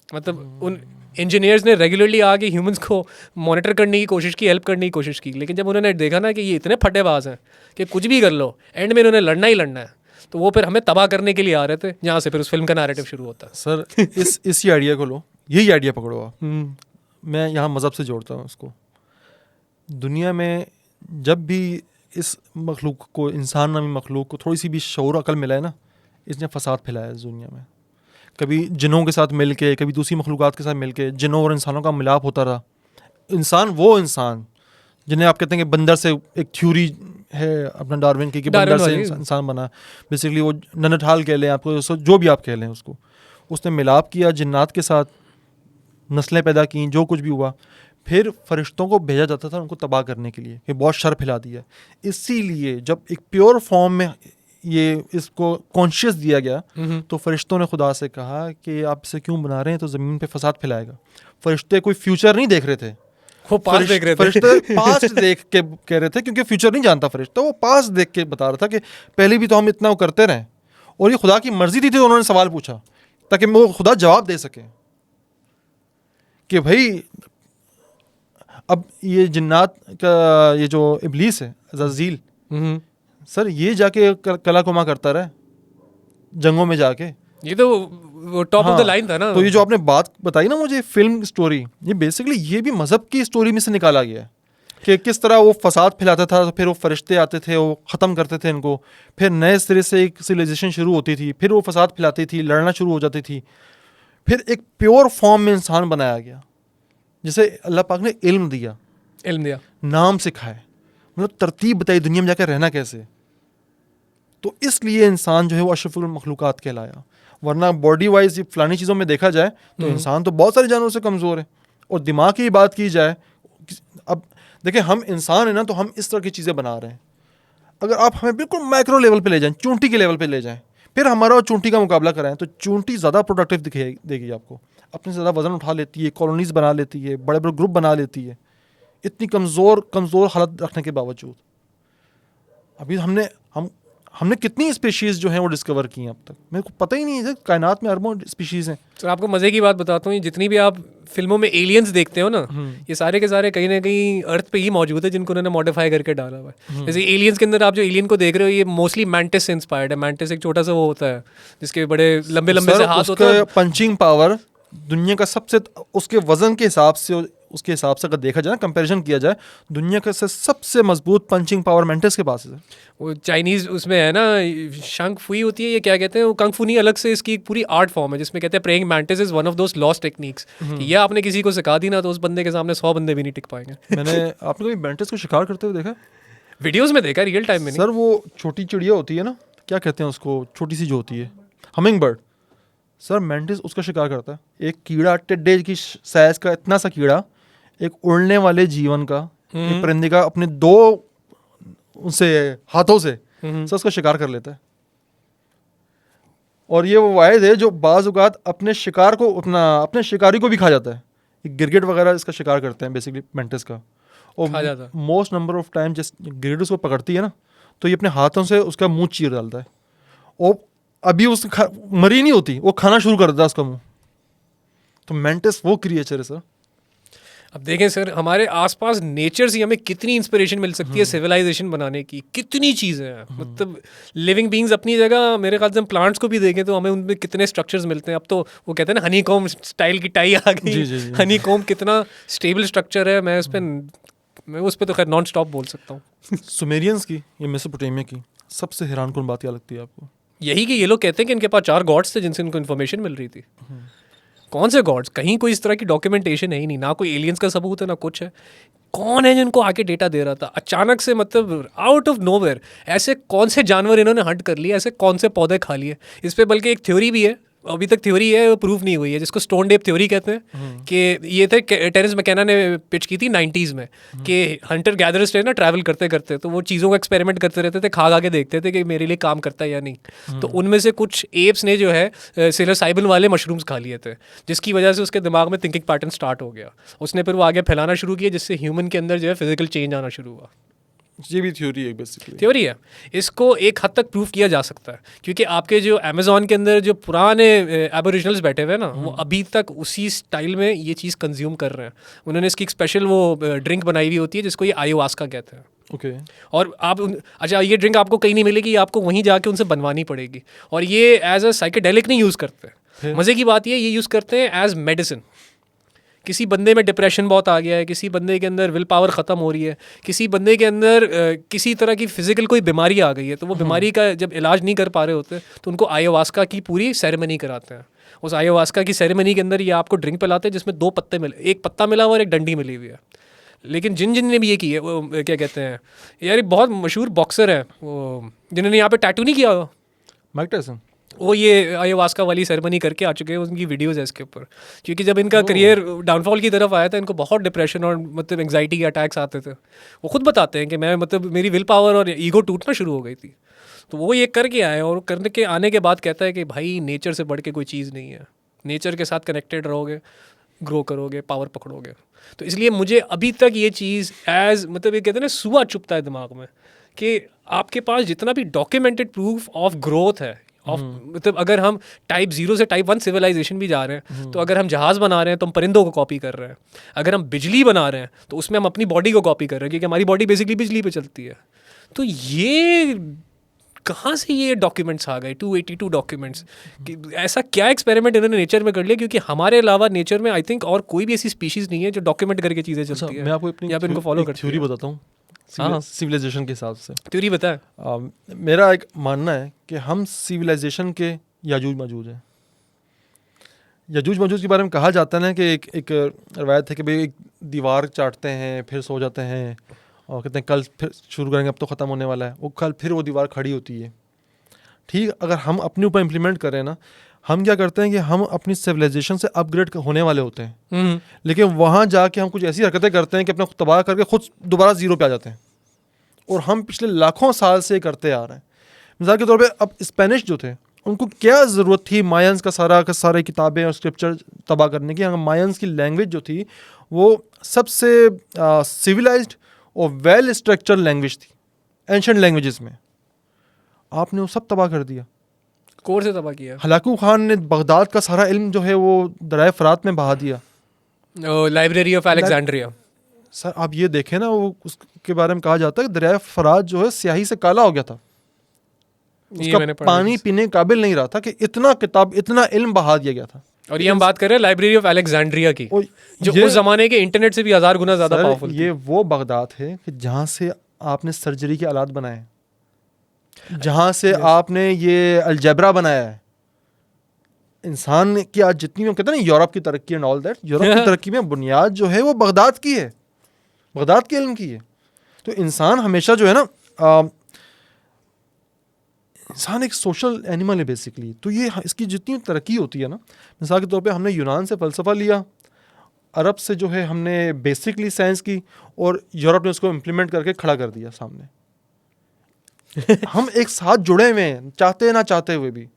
मतलब उन इंजीनियर्स ने रेगुलरली आके ह्यूमंस को मॉनिटर करने की कोशिश की, हेल्प करने की कोशिश की, लेकिन जब उन्होंने देखा ना कि ये इतने फटेबाज हैं कि कुछ भी कर लो, एंड में इन्होंने लड़ना ही लड़ना है, तो वो फिर हमें तबाह करने के लिए आ रहे थे। जहाँ से फिर उस फिल्म का नैरेटिव शुरू होता है। सर इसी आइडिया को लो, यही आइडिया पकड़ो आप। मैं यहाँ मज़हब से जोड़ता हूँ उसको। दुनिया में जब भी इस मखलूक को, इंसान नामी मखलूक को थोड़ी सी भी शऊर अकल मिला है ना, इसने फसाद फैलाया इस दुनिया में। कभी जिनों के साथ मिल के, कभी दूसरी मखलूक़ात के साथ मिल के, जिनों और इंसानों का मिलाप होता रहा। इंसान जिन्हें आप कहते हैं कि बंदर से, एक थ्योरी है अपना डार्विन की कि बंदर से इंसान बना, बेसिकली वो ननठाल कह लें आपको, जो भी आप कह लें उसको, उसने मिलाप किया जिन्नात के साथ, नस्लें पैदा की, जो कुछ भी हुआ। फिर फरिश्तों को भेजा जाता था उनको तबाह करने के लिए, कि बहुत शर फैला दिया। इसीलिए जब एक प्योर फॉर्म में ये इसको कॉन्शियस दिया गया, तो फरिश्तों ने खुदा से कहा कि आप इसे क्यों बना रहे हैं, तो ज़मीन पे फसाद फैलाएगा। फरिश्ते कोई फ्यूचर नहीं देख रहे थे, वो पास्ट देख रहे थे। फरिश्ते पास्ट देख के कह रहे थे, क्योंकि फ्यूचर नहीं जानता फरिश्ता, वो पास्ट देख के बता रहा था कि पहले भी तो हम इतना करते रहे, और ये खुदा की मर्जी थी, तो उन्होंने सवाल पूछा ताकि वो खुदा जवाब दे सके कि भाई अब ये जिन्नात का ये जो इब्लीस है अज़ाज़ील, सर ये जाके कला कुमा करता रहे जंगों में जाके। ये तो वो टॉप ऑफ द लाइन था ना। तो ये जो आपने बात बताई ना मुझे, फिल्म स्टोरी, ये बेसिकली ये भी मज़हब की स्टोरी में से निकाला गया है कि किस तरह वो फसाद फैलाता था, तो फिर वो फरिश्ते आते थे, वो ख़त्म करते थे इनको, फिर नए सिरे से एक सिविलाइजेशन शुरू होती थी, फिर वो फसाद फैलाती थी, लड़ना शुरू हो जाती थी, फिर एक प्योर फॉर्म में इंसान बनाया गया, जिसे अल्लाह पाक ने इल्म दिया, नाम सिखाए, मतलब तरतीब बताई दुनिया में जाकर रहना कैसे। तो इसलिए इंसान जो है वो अशरफुल मखलूक़ात कहलाया। वरना बॉडी वाइज फलानी चीज़ों में देखा जाए तो इंसान तो बहुत सारे जानवरों से कमज़ोर है। और दिमाग की बात की जाए, अब देखिए हम इंसान है ना, तो हम इस तरह की चीज़ें बना रहे हैं। अगर आप हमें बिल्कुल माइक्रो लेवल पे ले जाएं, चूंटी के लेवल पे ले जाएं, फिर हमारा और चूंटी का मुकाबला कराएं, तो चूंटी ज़्यादा प्रोडक्टिव देगी आपको, अपने से ज़्यादा वज़न उठा लेती है, कॉलोनीज़ बना लेती है, बड़े बड़े ग्रुप बना लेती है, इतनी कमज़ोर हालत रखने के बावजूद। अभी हमने कितनी स्पीशीज़ जो हैं वो डिस्कवर की हैं अब तक, मेरे को पता ही नहीं है, कायनात में अरबों स्पीशीज़ हैं। तो आपको मज़े की बात बताता हूँ, जितनी भी आप फिल्मों में एलियंस देखते हो ना, ये सारे के सारे कहीं ना कहीं अर्थ पे ही मौजूद है, जिनको उन्होंने मॉडिफाई करके डाला हुआ है। जैसे एलियंस के अंदर आप जो एलियन को देख रहे हो, ये मोस्टली मैंटिस से इंस्पायर्ड है। मैंटिस एक छोटा सा वो होता है जिसके बड़े लंबे लंबे से हाथ होते हैं। पंचिंग पावर दुनिया का सबसे, उसके वजन के हिसाब से, उसके हिसाब से अगर देखा जाए, कंपैरिजन किया जाए, दुनिया का सबसे मजबूत पंचिंग पावर मेंटिस के पास है। वो चाइनीज़ उसमें है ना, शंग फुई होती है, ये क्या कहते हैं, वो कंग फू नहीं, अलग से इसकी एक पूरी आर्ट फॉर्म है, जिसमें कहते हैं praying mantis is one of those lost techniques. ये आपने किसी को सिखा दी ना, तो उस बंदे के सामने 100 बंदे भी नहीं टिक पाएंगे। आपने कभी मेंटिस को शिकार करते हुए देखा? वीडियोस में देखा, रियल टाइम में नहीं। सर वो छोटी चिड़िया होती है ना, क्या कहते हैं उसको, छोटी सी जो होती है, हमिंग बर्ड। सर मेंटिस उसका शिकार करता है। एक कीड़ा, टिड्डे की साइज का इतना सा कीड़ा, एक उड़ने वाले जीवन का, एक परिंदे का, अपने 2 उनसे हाथों से सर उसका शिकार कर लेता है। और ये वो वाहिद है जो बाज़ औक़ात अपने शिकार को, अपने शिकारी को भी खा जाता है। गिरगिट वगैरह इसका शिकार करते हैं बेसिकली मेंटिस का। और मोस्ट नंबर ऑफ टाइम जिस गिरगिट उसको पकड़ती है ना, तो ये अपने हाथों से उसका मुंह चीर डालता है, और अभी उस मरी नहीं होती, वो खाना शुरू कर देता है उसका मुंह। तो मेंटिस वो क्रिएचर है सर। अब देखें सर, हमारे आसपास नेचर से हमें कितनी इंस्पिरेशन मिल सकती है सिविलाइजेशन बनाने की, कितनी चीज़ें हैं। मतलब लिविंग बींग्स अपनी जगह, मेरे ख्याल से हम प्लांट्स को भी देखें तो हमें उनमें कितने स्ट्रक्चर्स मिलते हैं। अब तो वो कहते हैं ना, हनी कॉम स्टाइल की टाई आ गई। हनी कॉम कितना स्टेबल स्ट्रक्चर है, मैं उस पर तो खैर नॉन स्टॉप बोल सकता हूँ। सुमेरियंस की, ये मेसोपोटामिया की सबसे हैरानकुन बात क्या लगती है आपको? यही कि ये लोग कहते हैं कि इनके पास 4 गॉड्स थे जिनसे इनको इन्फॉर्मेशन मिल रही थी। कौन से गॉड्स? कहीं कोई इस तरह की डॉक्यूमेंटेशन है ही नहीं, ना कोई एलियंस का सबूत है, ना कुछ है। कौन है जिनको आके डेटा दे रहा था अचानक से, मतलब आउट ऑफ नोवेयर? ऐसे कौन से जानवर इन्होंने हंट कर लिए, ऐसे कौन से पौधे खा लिए? इस पर बल्कि एक थ्योरी भी है, अभी तक थ्योरी है, वो प्रूव नहीं हुई है, जिसको स्टोन डेप थ्योरी कहते हैं। कि ये थे टेरेंस मैकेना ने पिच की थी 90s में, कि हंटर गैदरर्स थे ना, ट्रैवल करते करते तो वो चीज़ों का एक्सपेरिमेंट करते रहते थे, खा के देखते थे कि मेरे लिए काम करता है या नहीं। तो उनमें से कुछ एप्स ने जो है सिलोसाइबिन वाले मशरूम्स खा लिए थे, जिसकी वजह से उसके दिमाग में थिंकिंग पैटर्न स्टार्ट हो गया। उसने फिर वो आगे फैलाना शुरू किया, जिससे ह्यूमन के अंदर जो है फिजिकल चेंज आना शुरू हुआ। ये भी थ्योरी है बेसिकली। थ्योरी है, इसको एक हद तक प्रूव किया जा सकता है, क्योंकि आपके जो अमेज़ॉन के अंदर जो पुराने एबोरिजिनल्स बैठे हुए हैं ना, वो अभी तक उसी स्टाइल में ये चीज़ कंज्यूम कर रहे हैं। उन्होंने इसकी एक स्पेशल वो ड्रिंक बनाई हुई होती है, जिसको ये आयोवास्का कहते हैं। ओके। और आप अच्छा, ये ड्रिंक आपको कहीं नहीं मिलेगी, आपको वहीं जाके उनसे बनवानी पड़ेगी। और ये एज अ साइकेडेलिक नहीं यूज़ करते। मज़े की बात ये यूज़ करते हैं एज मेडिसिन। किसी बंदे में डिप्रेशन बहुत आ गया है, किसी बंदे के अंदर विल पावर ख़त्म हो रही है, किसी बंदे के अंदर किसी तरह की फिजिकल कोई बीमारी आ गई है, तो वो बीमारी का जब इलाज नहीं कर पा रहे होते तो उनको आयोवास्का की पूरी सेरेमनी कराते हैं। उस आयोवास्का की सेरेमनी के अंदर ये आपको ड्रिंक पिलाते हैं, जिसमें 2 पत्ते मिले, एक पत्ता मिला हुआ और एक डंडी मिली हुई है। लेकिन जिन ने भी ये की है, वो क्या कहते हैं यार, एक बहुत मशहूर बॉक्सर है वो, जिन्होंने यहाँ पे टैटू नहीं किया हुआ, माइक टायसन, वो ये आयोवास्का वाली सेरेमनी करके आ चुके हैं। उनकी वीडियोज़ है इसके ऊपर, क्योंकि जब इनका करियर डाउनफॉल की तरफ आया था, इनको बहुत डिप्रेशन और मतलब एंग्जाइटी के अटैक्स आते थे। वो खुद बताते हैं कि मैं मतलब मेरी विल पावर और ईगो टूटना शुरू हो गई थी। तो वो ये करके आए, और करने के आने के बाद कहता है कि भाई नेचर से बढ़ के कोई चीज़ नहीं है, नेचर के साथ कनेक्टेड रहोगे, ग्रो करोगे, पावर पकड़ोगे। तो इसलिए मुझे अभी तक ये चीज़ एज मतलब ये कहते हैं ना, सुआ चुभता है दिमाग में, कि आपके पास जितना भी डॉक्यूमेंटेड प्रूफ ऑफ ग्रोथ है, मतलब अगर हम टाइप 0 से टाइप 1 सिविलाइजेशन भी जा रहे हैं, तो अगर हम जहाज़ बना रहे हैं तो हम परिंदों को कॉपी कर रहे हैं। अगर हम बिजली बना रहे हैं तो उसमें हम अपनी बॉडी को कॉपी कर रहे हैं, क्योंकि हमारी बॉडी बेसिकली बिजली पे चलती है। तो ये कहाँ से ये डॉक्यूमेंट्स आ गए, 282 डॉक्यूमेंट्स? ऐसा क्या एक्सपेरिमेंट इन्होंने नेचर में कर लिया? क्योंकि हमारे अलावा नेचर में आई थिंक और कोई भी ऐसी स्पीशीज़ नहीं है जो डॉक्यूमेंट करके चीज़ें चलती है। मैं आपको अपनी या फिर इनको फॉलो करती है। थ्योरी बताता हूँ सिविलाइजेशन के हिसाब से। थ्योरी बताए। मेरा एक मानना है कि हम सिविलाइजेशन के याजूज माजूज हैं। याजूज माजूज के बारे में कहा जाता है ना कि एक रवायत है कि भाई एक दीवार चाटते हैं, फिर सो जाते हैं, और कहते हैं कल फिर शुरू करेंगे, अब तो ख़त्म होने वाला है। वो कल फिर वो दीवार खड़ी होती है। ठीक, अगर हम अपने ऊपर इम्प्लीमेंट करें ना, हम क्या करते हैं कि हम अपनी सिविलाइजेशन से अपग्रेड होने वाले होते हैं, लेकिन वहाँ जाके हम कुछ ऐसी हरकतें करते हैं कि अपना तबाह करके खुद दोबारा ज़ीरो पे आ जाते हैं। और हम पिछले लाखों साल से करते आ रहे हैं। मिसाल के तौर पे अब स्पेनिश जो थे, उनको क्या ज़रूरत थी मायंस का सारे किताबें और स्क्रिप्चर तबाह करने की? अगर मायंस की लैंग्वेज जो थी वो सबसे सिविलाइज्ड और वेल स्ट्रक्चर्ड लैंग्वेज थी एंशिएंट लैंग्वेजेस में। आपने वो सब तबाह कर दिया। कोर से तबाह किया। हलाकू खान ने बगदाद का सारा इल्म जो है वो दरिया फरात में बहा दिया। Library of Alexandria. सर आप ये देखें ना, वो उसके बारे में कहा जाता है कि दरिया फरात जो है स्याही से काला हो गया था। उसका पानी पीने काबिल नहीं रहा था, कि इतना किताब, इतना इल्म बहा दिया गया था। और ये हम बात कर रहे हैं लाइब्रेरी ऑफ अलेक्जेंड्रिया की, जो उस जमाने के इंटरनेट से भी 1000 गुना ज़्यादा पावरफुल। ये वो बगदाद है कि जहाँ से आपने सर्जरी के आलात बनाए, जहाँ से आपने ये अलजेब्रा बनाया है। इंसान की आज जितनी, कहते हैं ना यूरोप की तरक्की एंड ऑल दैट, यूरोप की तरक्की में बुनियाद जो है वो बगदाद की है, बगदाद के इल्म की है। तो इंसान हमेशा जो है ना, इंसान एक सोशल एनिमल है बेसिकली। तो ये इसकी जितनी तरक्की होती है ना, मिसाल के तौर पे हमने यूनान से फ़लसफ़ा लिया, अरब से जो है हमने बेसिकली साइंस की, और यूरोप ने उसको इम्प्लीमेंट करके खड़ा कर दिया सामने। हम एक साथ जुड़े हुए हैं, चाहते ना चाहते हुए भी।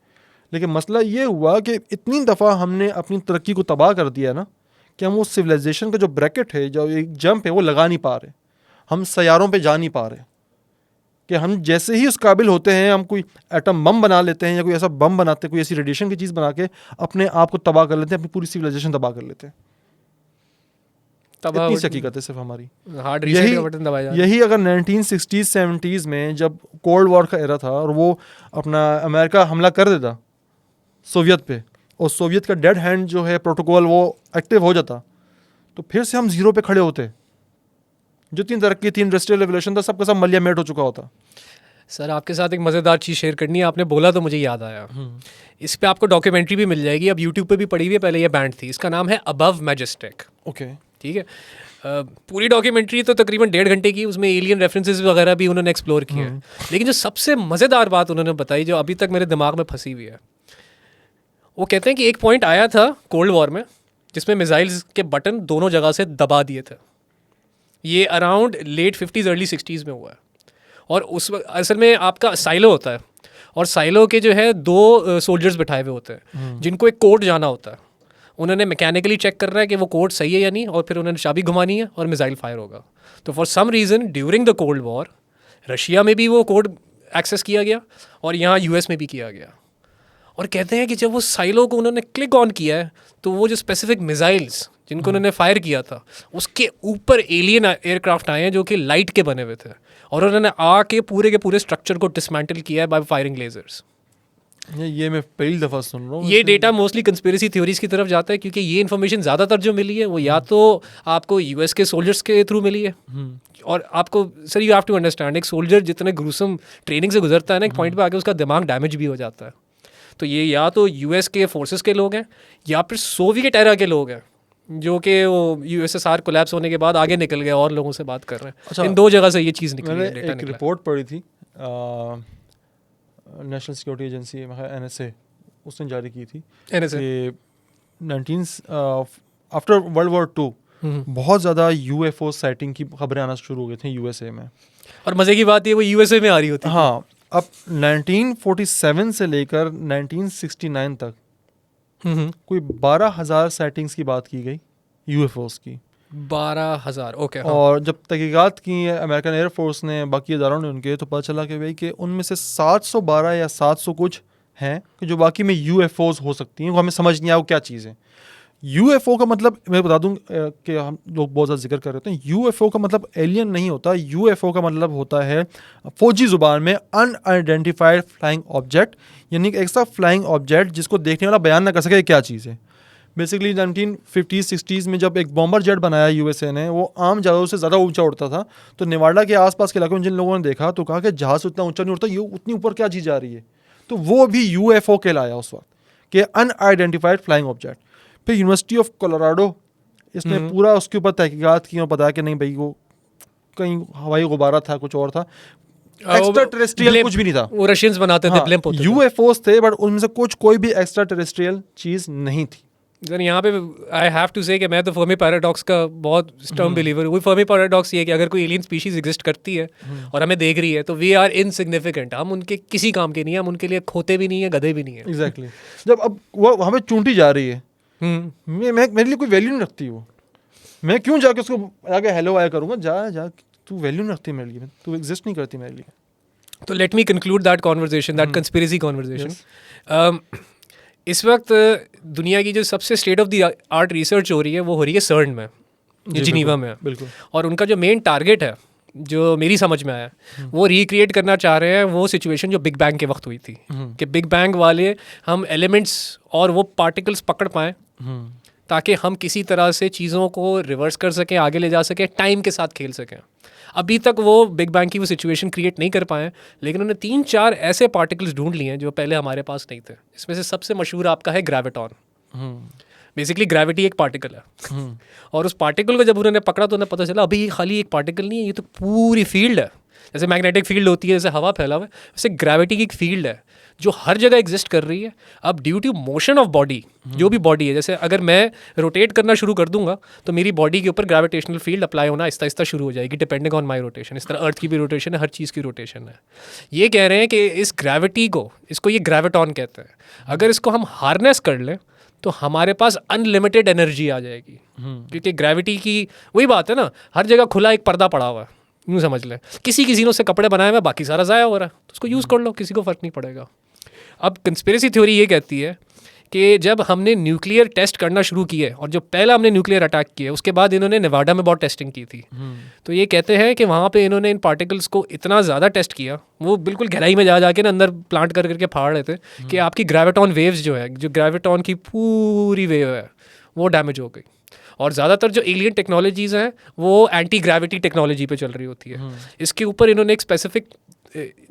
लेकिन मसला ये हुआ कि इतनी दफ़ा हमने अपनी तरक्की को तबाह कर दिया ना, कि हम उस सिविलाइजेशन का जो ब्रैकेट है, जो एक जंप है, वो लगा नहीं पा रहे। हम सैयारों पे जा नहीं पा रहे, कि हम जैसे ही उस काबिल होते हैं, हम कोई एटम बम बना लेते हैं, या कोई ऐसा बम बनाते हैं, कोई ऐसी रेडिएशन की चीज़ बना के अपने आप को तबाह कर लेते हैं, अपनी पूरी सिविलाइजेशन तबाह कर लेते हैं। इतनी हकीकत है सिर्फ हमारी। यही अगर 1960s 70s में जब कोल्ड वॉर का एरा था, और वो अपना अमेरिका हमला कर देता सोवियत पे, और सोवियत का डेड हैंड जो है प्रोटोकॉल वो एक्टिव हो जाता, तो फिर से हम ज़ीरो पे खड़े होते। जितनी तरक्की थी, इंडस्ट्रियल रेवोल्यूशन था, सबका सब मलिया मेट हो चुका होता। सर आपके साथ एक मज़ेदार चीज़ शेयर करनी है, आपने बोला तो मुझे याद आया। इस पे आपको डॉक्यूमेंट्री भी मिल जाएगी, अब यूट्यूब पे भी पड़ी हुई है, पहले ये बैंड थी। इसका नाम है अबव मैजेस्टिक। ओके, ठीक है। पूरी डॉक्यूमेंट्री तो तकरीबन 1.5 घंटे की, उसमें एलियन रेफरेंसेस वगैरह भी उन्होंने एक्सप्लोर किए हैं। लेकिन जो सबसे मज़ेदार बात उन्होंने बताई, जो अभी तक मेरे दिमाग में फंसी हुई है, वो कहते हैं कि एक पॉइंट आया था कोल्ड वॉर में जिसमें मिसाइल्स के बटन दोनों जगह से दबा दिए थे। ये around late 50s early 60s में हुआ है। और उस असल में आपका साइलो होता है और साइलो के जो है 2 सोल्जर्स बिठाए हुए होते हैं जिनको एक कोड जाना होता है। उन्होंने मैकेनिकली चेक करना है कि वो कोड सही है या नहीं, और फिर उन्होंने चाबी घुमानी है और मिसाइल फायर होगा। तो for some reason during the cold war Russia में भी वो कोड एक्सेस किया गया और यहाँ यूएस में भी किया गया। और कहते हैं कि जब वो साइलो को उन्होंने क्लिक ऑन किया है तो वो जो स्पेसिफिक मिसाइल्स जिनको उन्होंने फायर किया था उसके ऊपर एलियन एयरक्राफ्ट आए हैं जो कि लाइट के बने हुए थे, और उन्होंने आके पूरे के पूरे स्ट्रक्चर को डिसमेंटल किया है बाय फायरिंग लेजर्स। ये मैं पहली दफ़ा सुन रहा हूँ। ये डेटा मोस्टली कंस्पिरेसी थ्योरीज की तरफ जाता है क्योंकि ये इन्फॉर्मेशन ज़्यादातर जो मिली है वो या तो आपको यूएस के सोल्जर्स के थ्रू मिली है, और आपको sir you have to understand एक सोल्जर जितने ग्रूसम ट्रेनिंग से गुजरता है ना, एक पॉइंट पे आके उसका दिमाग डैमेज भी हो जाता है। तो ये या तो यूएस के फोर्सेस के लोग हैं या फिर सोवियत एरा के लोग हैं जो कि वो यूएसएसआर कोलैप्स होने के बाद आगे निकल गए और लोगों से बात कर रहे हैं। अच्छा, इन 2 जगह से ये चीज़ निकली है, मैंने डेटा एक निकला। रिपोर्ट पढ़ी थी, नेशनल सिक्योरिटी एजेंसी एनएसए उसने जारी की थी NSA कि 19 आफ्टर वर्ल्ड वॉर 2 बहुत ज़्यादा यूएफओ साइटिंग की खबरें आना शुरू हो गई थी यूएसए में। और मज़े की बात ये वो यूएसए में आ रही होती है। हाँ, अब 1947 से लेकर 1969 तक कोई 12,000 साइटिंग्स की बात की गई यूएफओस की। 12,000 ओके। हाँ। और जब तहकीकात की अमेरिकन एयरफोर्स ने, बाकी इदारों ने उनके, तो पता चला कि भाई कि उनमें से 712 या 700 कुछ हैं कि जो बाकी में यूएफओस हो सकती हैं, वो हमें समझ नहीं आया वो क्या चीज़ है। यूएफओ का मतलब मैं बता दूं कि हम लोग बहुत ज़्यादा जिक्र कर रहे हैं, यूएफओ का मतलब एलियन नहीं होता। यूएफओ का मतलब होता है फौजी ज़ुबान में अनआइडेंटिफाइड फ्लाइंग ऑब्जेक्ट, यानी एक ऐसा फ्लाइंग ऑब्जेक्ट जिसको देखने वाला बयान ना कर सके क्या चीज़ है। बेसिकली 1950s-60s में जब एक बॉम्बर जेट बनाया यूएसए ने, वो आम जहाज़ों से ज़्यादा ऊंचा उड़ता था। तो नेवाडा के आसपास के इलाकों में जिन लोगों ने देखा तो कहा कि जहाज़ उतना ऊंचा नहीं उड़ता, ये उतनी ऊपर क्या चीज़ जा रही है। तो वो भी यूएफओ कहलाया उस वक्त कि अनआइडेंटिफाइड फ्लाइंग ऑब्जेक्ट। फिर यूनिवर्सिटी ऑफ कोलोराडो इसने पूरा उसके ऊपर तहकीकात की और बताया कि नहीं भाई वो कहीं हवाई गुब्बारा था, कुछ और था, एक्स्ट्रा टेरेस्ट्रियल कुछ भी नहीं था। वो रशियंस बनाते थे, ब्लिम्प होते थे। यूएफओस थे बट उनमें से कुछ कोई भी एक्स्ट्रा टेरेस्ट्रियल चीज़ नहीं थी। सर यहाँ पे आई हैव टू से कि मैं तो फर्मी पैराडॉक्स का बहुत स्टर्म बिलीवर हूँ। फर्मी पैराडॉक्स ये है कि अगर कोई एलियन स्पीशीज एग्जिस्ट करती है और हमें देख रही है तो वी आर इनसिग्निफिकेंट, हम उनके किसी काम के नहीं है, हम उनके लिए खोते भी नहीं है, गधे भी नहीं है। एग्जैक्टली जब अब वो हमें चूंटी जा रही है, मेरे लिए कोई वैल्यू नहीं रखती वो, मैं क्यों जाके उसको आगे हेलो आया करूँगा, जा तू वैल्यू नहीं रखती मेरे लिए, तू एग्जिस्ट नहीं करती मेरे लिए। तो let me conclude that conversation, that conspiracy conversation. इस वक्त दुनिया की जो सबसे state of the art research हो रही है वो हो रही है सर्न में, ये जिनीवा में। बिल्कुल। और उनका जो मेन टारगेट है, जो मेरी समझ में आया, वो रिक्रिएट करना चाह रहे हैं वो सिचुएशन जो बिग बैंग के वक्त हुई थी, कि बिग बैंग वाले हम एलिमेंट्स और वो पार्टिकल्स पकड़ पाएँ ताकि हम किसी तरह से चीज़ों को रिवर्स कर सकें, आगे ले जा सकें, टाइम के साथ खेल सकें। अभी तक वो बिग बैंग की वो सिचुएशन क्रिएट नहीं कर पाए, लेकिन उन्होंने 3-4 ऐसे पार्टिकल्स ढूंढ लिए हैं जो पहले हमारे पास नहीं थे। इसमें से सबसे मशहूर आपका है ग्रेविटॉन। बेसिकली ग्रेविटी एक पार्टिकल है, और उस पार्टिकल को जब उन्होंने पकड़ा तो उन्हें पता चला अभी ये खाली एक पार्टिकल नहीं है, ये तो पूरी फील्ड है। जैसे मैग्नेटिक फील्ड होती है, जैसे हवा फैला हुआ है, वैसे ग्रेविटी की एक फील्ड है जो हर जगह एग्जिस्ट कर रही है। अब due to motion of body, जो भी बॉडी है, जैसे अगर मैं रोटेट करना शुरू कर दूंगा तो मेरी बॉडी के ऊपर ग्रेविटेशनल फील्ड अप्लाई होना आहिस्ता आहिस्ता शुरू हो जाएगी, डिपेंडिंग ऑन माई रोटेशन। इस तरह अर्थ की भी रोटेशन है, हर चीज़ की रोटेशन है। ये कह रहे हैं कि इस ग्रेविटी को, इसको ये ग्रेविटॉन कहते हैं, अगर इसको हम हार्नेस कर लें तो हमारे पास अनलिमिटेड एनर्जी आ जाएगी। क्योंकि ग्रेविटी की वही बात है ना, हर जगह खुला एक पर्दा पड़ा हुआ है, यूँ समझ लें। किसी ने उससे कपड़े बनाए हुए, बाकी सारा ज़ाया हो रहा है, तो उसको यूज़ कर लो, किसी को फ़र्क नहीं पड़ेगा। अब कंस्पिरेसी थ्योरी ये कहती है कि जब हमने न्यूक्लियर टेस्ट करना शुरू किए, और जो पहला हमने न्यूक्लियर अटैक किया, उसके बाद इन्होंने नेवाडा में बहुत टेस्टिंग की थी। तो ये कहते हैं कि वहाँ पे इन्होंने इन पार्टिकल्स को इतना ज़्यादा टेस्ट किया, वो बिल्कुल गहराई में जा के ना अंदर प्लांट कर करके फाड़ रहे थे, कि आपकी ग्रेविटॉन वेव्स जो है, जो ग्रेविटॉन की पूरी वेव है, वो डैमेज हो गई। और ज़्यादातर जो एलियन टेक्नोलॉजीज़ हैं वो एंटी ग्रेविटी टेक्नोलॉजी पे चल रही होती है। इसके ऊपर इन्होंने एक स्पेसिफिक,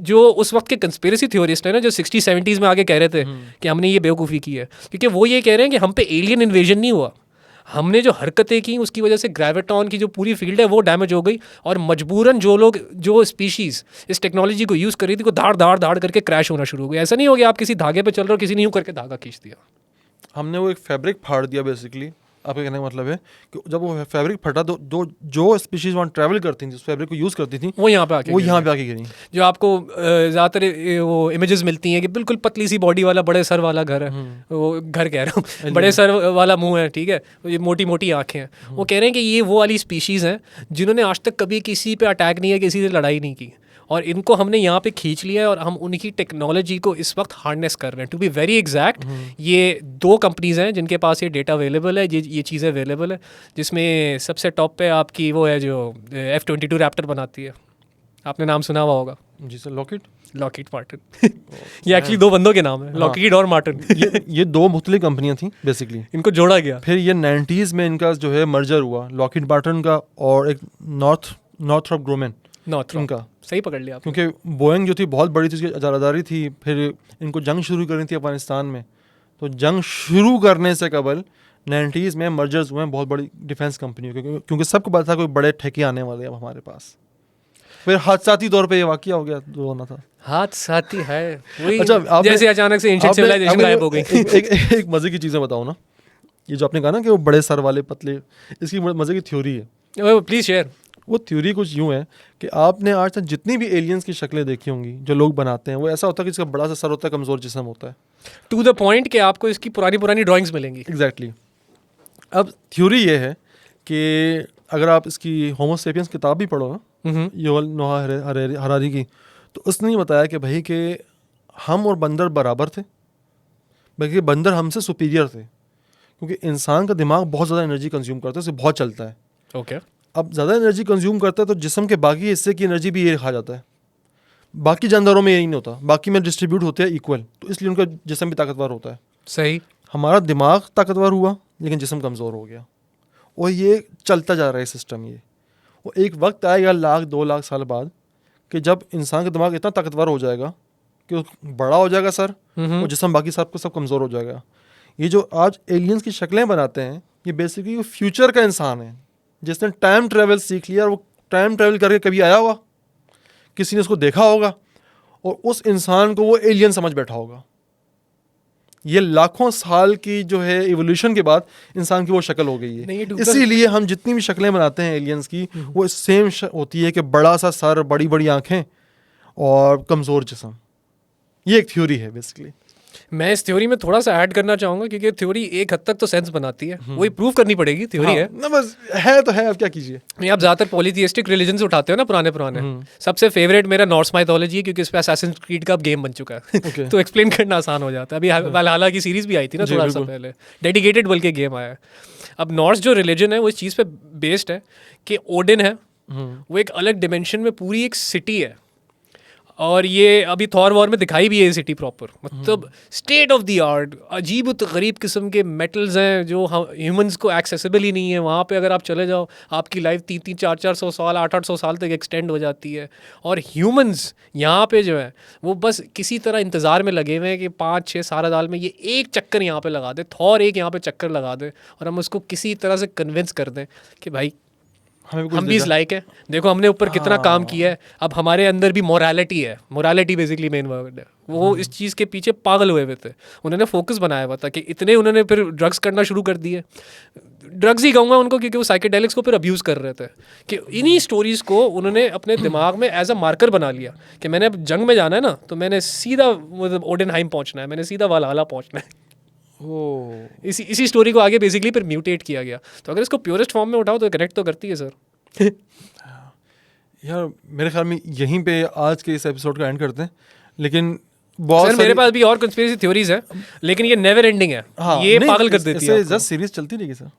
जो उस वक्त के कंस्पिरेसी थ्योरिस्ट है ना, जो 60-70s में आगे कह रहे थे कि हमने ये बेवकूफ़ी की है, क्योंकि वो ये कह रहे हैं कि हम पे एलियन इन्वेजन नहीं हुआ, हमने जो हरकतें की उसकी वजह से ग्रेविटॉन की जो पूरी फील्ड है वो डैमेज हो गई, और मजबूरन जो लोग, जो स्पीशीज़ इस टेक्नोलॉजी को यूज़ कर रही थी, वो धाड़ करके क्रैश होना शुरू हो गया। ऐसा नहीं हो गया आप किसी धागे पे चल रहे हो, किसी ने यूँ करके धागा खींच दिया। हमने वो एक फैब्रिक फाड़ दिया बेसिकली। आपके कहने का मतलब है कि जब वो फैब्रिक फटा तो जो स्पीशीज वहाँ ट्रैवल करती थी, उस फैब्रिक को यूज़ करती थी, वो यहाँ पे आके गिरी। जो आपको ज़्यादातर वो इमेजेस मिलती हैं कि बिल्कुल पतली सी बॉडी वाला बड़े सर वाला घर है, वो घर कह रहा हूँ, बड़े सर वाला मुंह है, ठीक है, ये मोटी मोटी आँखें हैं। वो कह रहे हैं कि ये वो वाली स्पीशीज़ हैं जिन्होंने आज तक कभी किसी पे अटैक नहीं है, किसी से लड़ाई नहीं की, और इनको हमने यहाँ पे खींच लिया है और हम उनकी टेक्नोलॉजी को इस वक्त हार्नेस कर रहे हैं। टू बी वेरी एग्जैक्ट, ये 2 कंपनीज़ हैं जिनके पास ये डेटा अवेलेबल है, ये चीज़ें अवेलेबल है, जिसमें सबसे टॉप पे आपकी वो है जो F-22 रैप्टर बनाती है, आपने नाम सुना हुआ होगा। जी सर, लॉकहीड मार्टिन। ये एक्चुअली 2 बंदों के नाम है, लॉकहीड और मार्टिन। ये 2 मुख्तलिफ कंपनियां थी बेसिकली, इनको जोड़ा गया। फिर ये 90s में इनका जो है मर्जर हुआ, लॉकहीड मार्टिन का और एक नॉर्थरॉप ग्रोमैन इनका। सही पकड़ लिया, क्योंकि बोइंग जो थी बहुत बड़ी थी, उसकी अजादारी थी, फिर इनको जंग शुरू करनी थी अफगानिस्तान में, तो जंग शुरू करने से कबल 90s में मर्जर्स हुए हैं बहुत बड़ी डिफेंस कंपनियों के, क्योंकि सबको पता था कोई बड़े ठेके आने वाले अब हमारे पास। फिर हादसाती तौर पे ये वाकया हो गया जो होना था। हादसाती है वही। अच्छा, जैसे अचानक से एंशिएंट सिविलाइजेशन गायब हो गई। एक मजे की चीज़ें बताओ ना, ये जो आपने कहा ना कि वो बड़े सर वाले पतले, इसकी मजे की थ्योरी है, प्लीज शेयर। वो थ्योरी कुछ यूँ है कि आपने आज तक जितनी भी एलियंस की शक्लें देखी होंगी जो लोग बनाते हैं, वो ऐसा होता है कि इसका बड़ा सा सर होता है, कमज़ोर जिस्म होता है, टू द पॉइंट कि आपको इसकी पुरानी ड्राइंग्स मिलेंगी। एग्जैक्टली। अब थ्योरी ये है कि अगर आप इसकी होमो सेपियंस किताब भी पढ़ो ना, युवल नोहा हरारी की, तो उसने ये बताया कि भाई कि हम और बंदर बराबर थे, बल्कि बंदर हमसे सुपीरियर थे, क्योंकि इंसान का दिमाग बहुत ज़्यादा एनर्जी कंज्यूम करता है, उसे बहुत चलता है। ओके। अब ज़्यादा एनर्जी कंज्यूम करता है तो जिस्म के बाकी हिस्से की एनर्जी भी ये खा जाता है। बाकी जानदारों में यही नहीं होता, बाकी में डिस्ट्रीब्यूट होते हैं इक्वल, तो इसलिए उनका जिस्म भी ताकतवर होता है। सही। हमारा दिमाग ताकतवर हुआ लेकिन जिस्म कमज़ोर हो गया, और ये चलता जा रहा है सिस्टम। ये वो एक वक्त आएगा 1-2 लाख साल बाद कि जब इंसान का दिमाग इतना ताकतवर हो जाएगा कि बड़ा हो जाएगा सर, और जिस्म बाकी सब कमज़ोर हो जाएगा। ये जो आज एलियंस की शक्लें बनाते हैं, ये बेसिकली फ्यूचर का इंसान है जिसने टाइम ट्रैवल सीख लिया, और वो टाइम ट्रैवल करके कभी आया होगा, किसी ने उसको देखा होगा, और उस इंसान को वो एलियन समझ बैठा होगा। ये लाखों साल की जो है इवोल्यूशन के बाद इंसान की वो शक्ल हो गई है। इसीलिए हम जितनी भी शक्लें बनाते हैं एलियंस की, वो सेम होती है कि बड़ा सा सर, बड़ी बड़ी आंखें और कमज़ोर जिस्म। ये एक थ्योरी है बेसिकली। मैं इस थ्योरी में थोड़ा सा ऐड करना चाहूँगा, क्योंकि थ्योरी एक हद तक तो सेंस बनाती है, वही प्रूव करनी पड़ेगी। थ्योरी है ना, बस है तो है, अब क्या कीजिए। नहीं, आप ज़्यादातर पॉलीथियस्टिक रिलीजन से उठाते हो ना, पुराने सबसे फेवरेट मेरा नॉर्स माइथोलॉजी है, क्योंकि इस पे असैसिन्स क्रीड का गेम बन चुका है। तो एक्सप्लेन करना आसान हो जाता है। अभी वैलहल्ला की सीरीज भी आई थी ना थोड़ा सा पहले, डेडिकेटेड बल्कि गेम आया है। अब नॉर्स जो रिलीजन है वो इस चीज़ पे बेस्ड है कि ओडिन है, वो एक अलग डिमेंशन में पूरी एक सिटी है, और ये अभी थॉर वॉर में दिखाई भी है ये सिटी प्रॉपर, मतलब स्टेट ऑफ द आर्ट, अजीब गरीब किस्म के मेटल्स हैं जो ह्यूमंस को एक्सेसिबल ही नहीं है। वहाँ पे अगर आप चले जाओ, आपकी लाइफ 300-400 साल 800 साल तक एक्सटेंड हो जाती है, और ह्यूमंस यहाँ पे जो है वो बस किसी तरह इंतज़ार में लगे हुए हैं कि 5-6 साल में ये एक चक्कर यहाँ पे लगा दे, थॉर एक यहाँ पे चक्कर लगा दे, और हम उसको किसी तरह से कन्विंस कर दें कि भाई हम भी इस लायक है, देखो हमने ऊपर कितना काम किया है, अब हमारे अंदर भी मोरालिटी है। मोरालिटी बेसिकली मेन वर्ड है। वो इस चीज़ के पीछे पागल हुए थे, उन्होंने फोकस बनाया हुआ था कि इतने उन्होंने फिर ड्रग्स करना शुरू कर दिए। ड्रग्स ही कहूँगा उनको, क्योंकि वो साइकेडेलिक्स को फिर अब्यूज़ कर रहे थे, कि इन्हीं स्टोरीज़ को उन्होंने अपने दिमाग में एज अ मार्कर बना लिया कि मैंने अब जंग में जाना है ना, तो मैंने सीधा मतलब ओडेनहाइम पहुँचना है, मैंने सीधा वल्हल्ला पहुँचना है। इसी स्टोरी को आगे बेसिकली फिर म्यूटेट किया गया। तो अगर इसको प्योरेस्ट फॉर्म में उठाओ तो कनेक्ट तो करती है सर। यार मेरे ख्याल में यहीं पे आज के इस एपिसोड का एंड करते हैं, लेकिन बहुत मेरे पास भी और कंस्पिरेसी थ्योरीज है, लेकिन ये नेवर एंडिंग है। हाँ, ये पागल कर देती है। जस्ट सीरीज चलती रहेगी सर।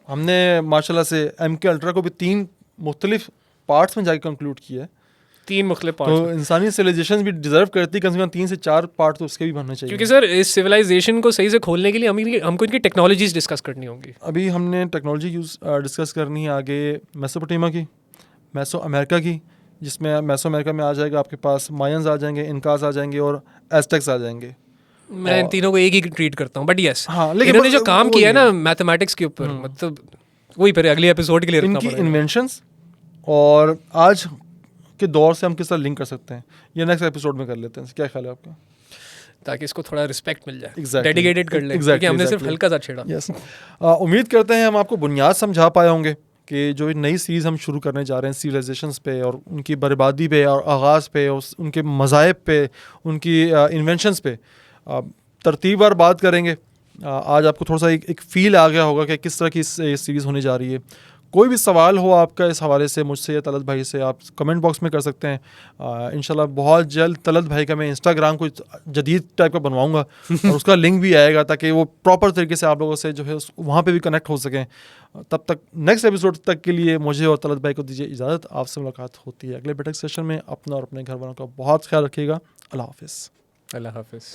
हमने माशाल्लाह से MK अल्ट्रा को भी 3 मुख्तलिफ पार्ट्स में जाके कंक्लूड किया है। 3 मुख्तलिफ पार्ट्स। तो इंसानी सिविलाइजेशन भी डिजर्व करती है कम से कम 3 से 4 पार्ट तो उसके भी बनने चाहिए। क्योंकि सर इस सिविलाइजेशन को सही से खोलने के लिए हमको इनकी टेक्नोलॉजीज डिस्कस करनी होंगी। अभी हमने टेक्नोलॉजी डिस्कस करनी है आगे मेसोपोटामिया की, मेसो अमेरिका की, जिसमें मेसो अमेरिका में आ जाएगा आपके पास मायंस आ जाएंगे, इनकास आ जाएंगे और एज़टेक्स आ जाएंगे। मैं इन तीनों को एक ही ट्रीट करता हूँ, बट यस हाँ, लेकिन इन्होंने जो काम किया है ना मैथमेटिक्स के ऊपर, मतलब वही फिर अगले एपिसोड के लिए रखना पड़ेगा। इनकी इन्वेंशंस और आज के दौर से हम किस तरह लिंक कर सकते हैं, ये नेक्स्ट एपिसोड में कर लेते हैं। क्या ख्याल है आपका? ताकि इसको थोड़ा रिस्पेक्ट मिल जाए, Exactly. डेडिकेटेड कर ले, Exactly, क्योंकि हमने सिर्फ exactly. हल्का सा छेड़ा। यस उम्मीद करते हैं हम आपको बुनियाद समझा पाए होंगे कि जो नई सीरीज़ हम शुरू करने जा रहे हैं सिविलाइजेशंस पे और उनकी बर्बादी पे और आगाज़ पे और उनके मज़ाहिब पे, उनकी इन्वेंशंस पे तरतीबवार बात करेंगे। आज आपको थोड़ा सा एक फ़ील आ गया होगा कि किस तरह की सीरीज़ होने जा रही है। कोई भी सवाल हो आपका इस हवाले से मुझसे या तलत भाई से, आप कमेंट बॉक्स में कर सकते हैं। इंशाल्लाह बहुत जल्द तलत भाई का मैं इंस्टाग्राम को जदीद टाइप का बनवाऊंगा और उसका लिंक भी आएगा ताकि वो प्रॉपर तरीके से आप लोगों से जो है वहाँ पे भी कनेक्ट हो सकें। तब तक नेक्स्ट एपिसोड तक के लिए मुझे और तलत भाई को दीजिए इजाज़त। आपसे मुलाकात होती है अगले बेटक सेशन में। अपना और अपने घर वालों का बहुत ख्याल रखिएगा। अल्लाह हाफिज़। अल्लाह हाफिज़।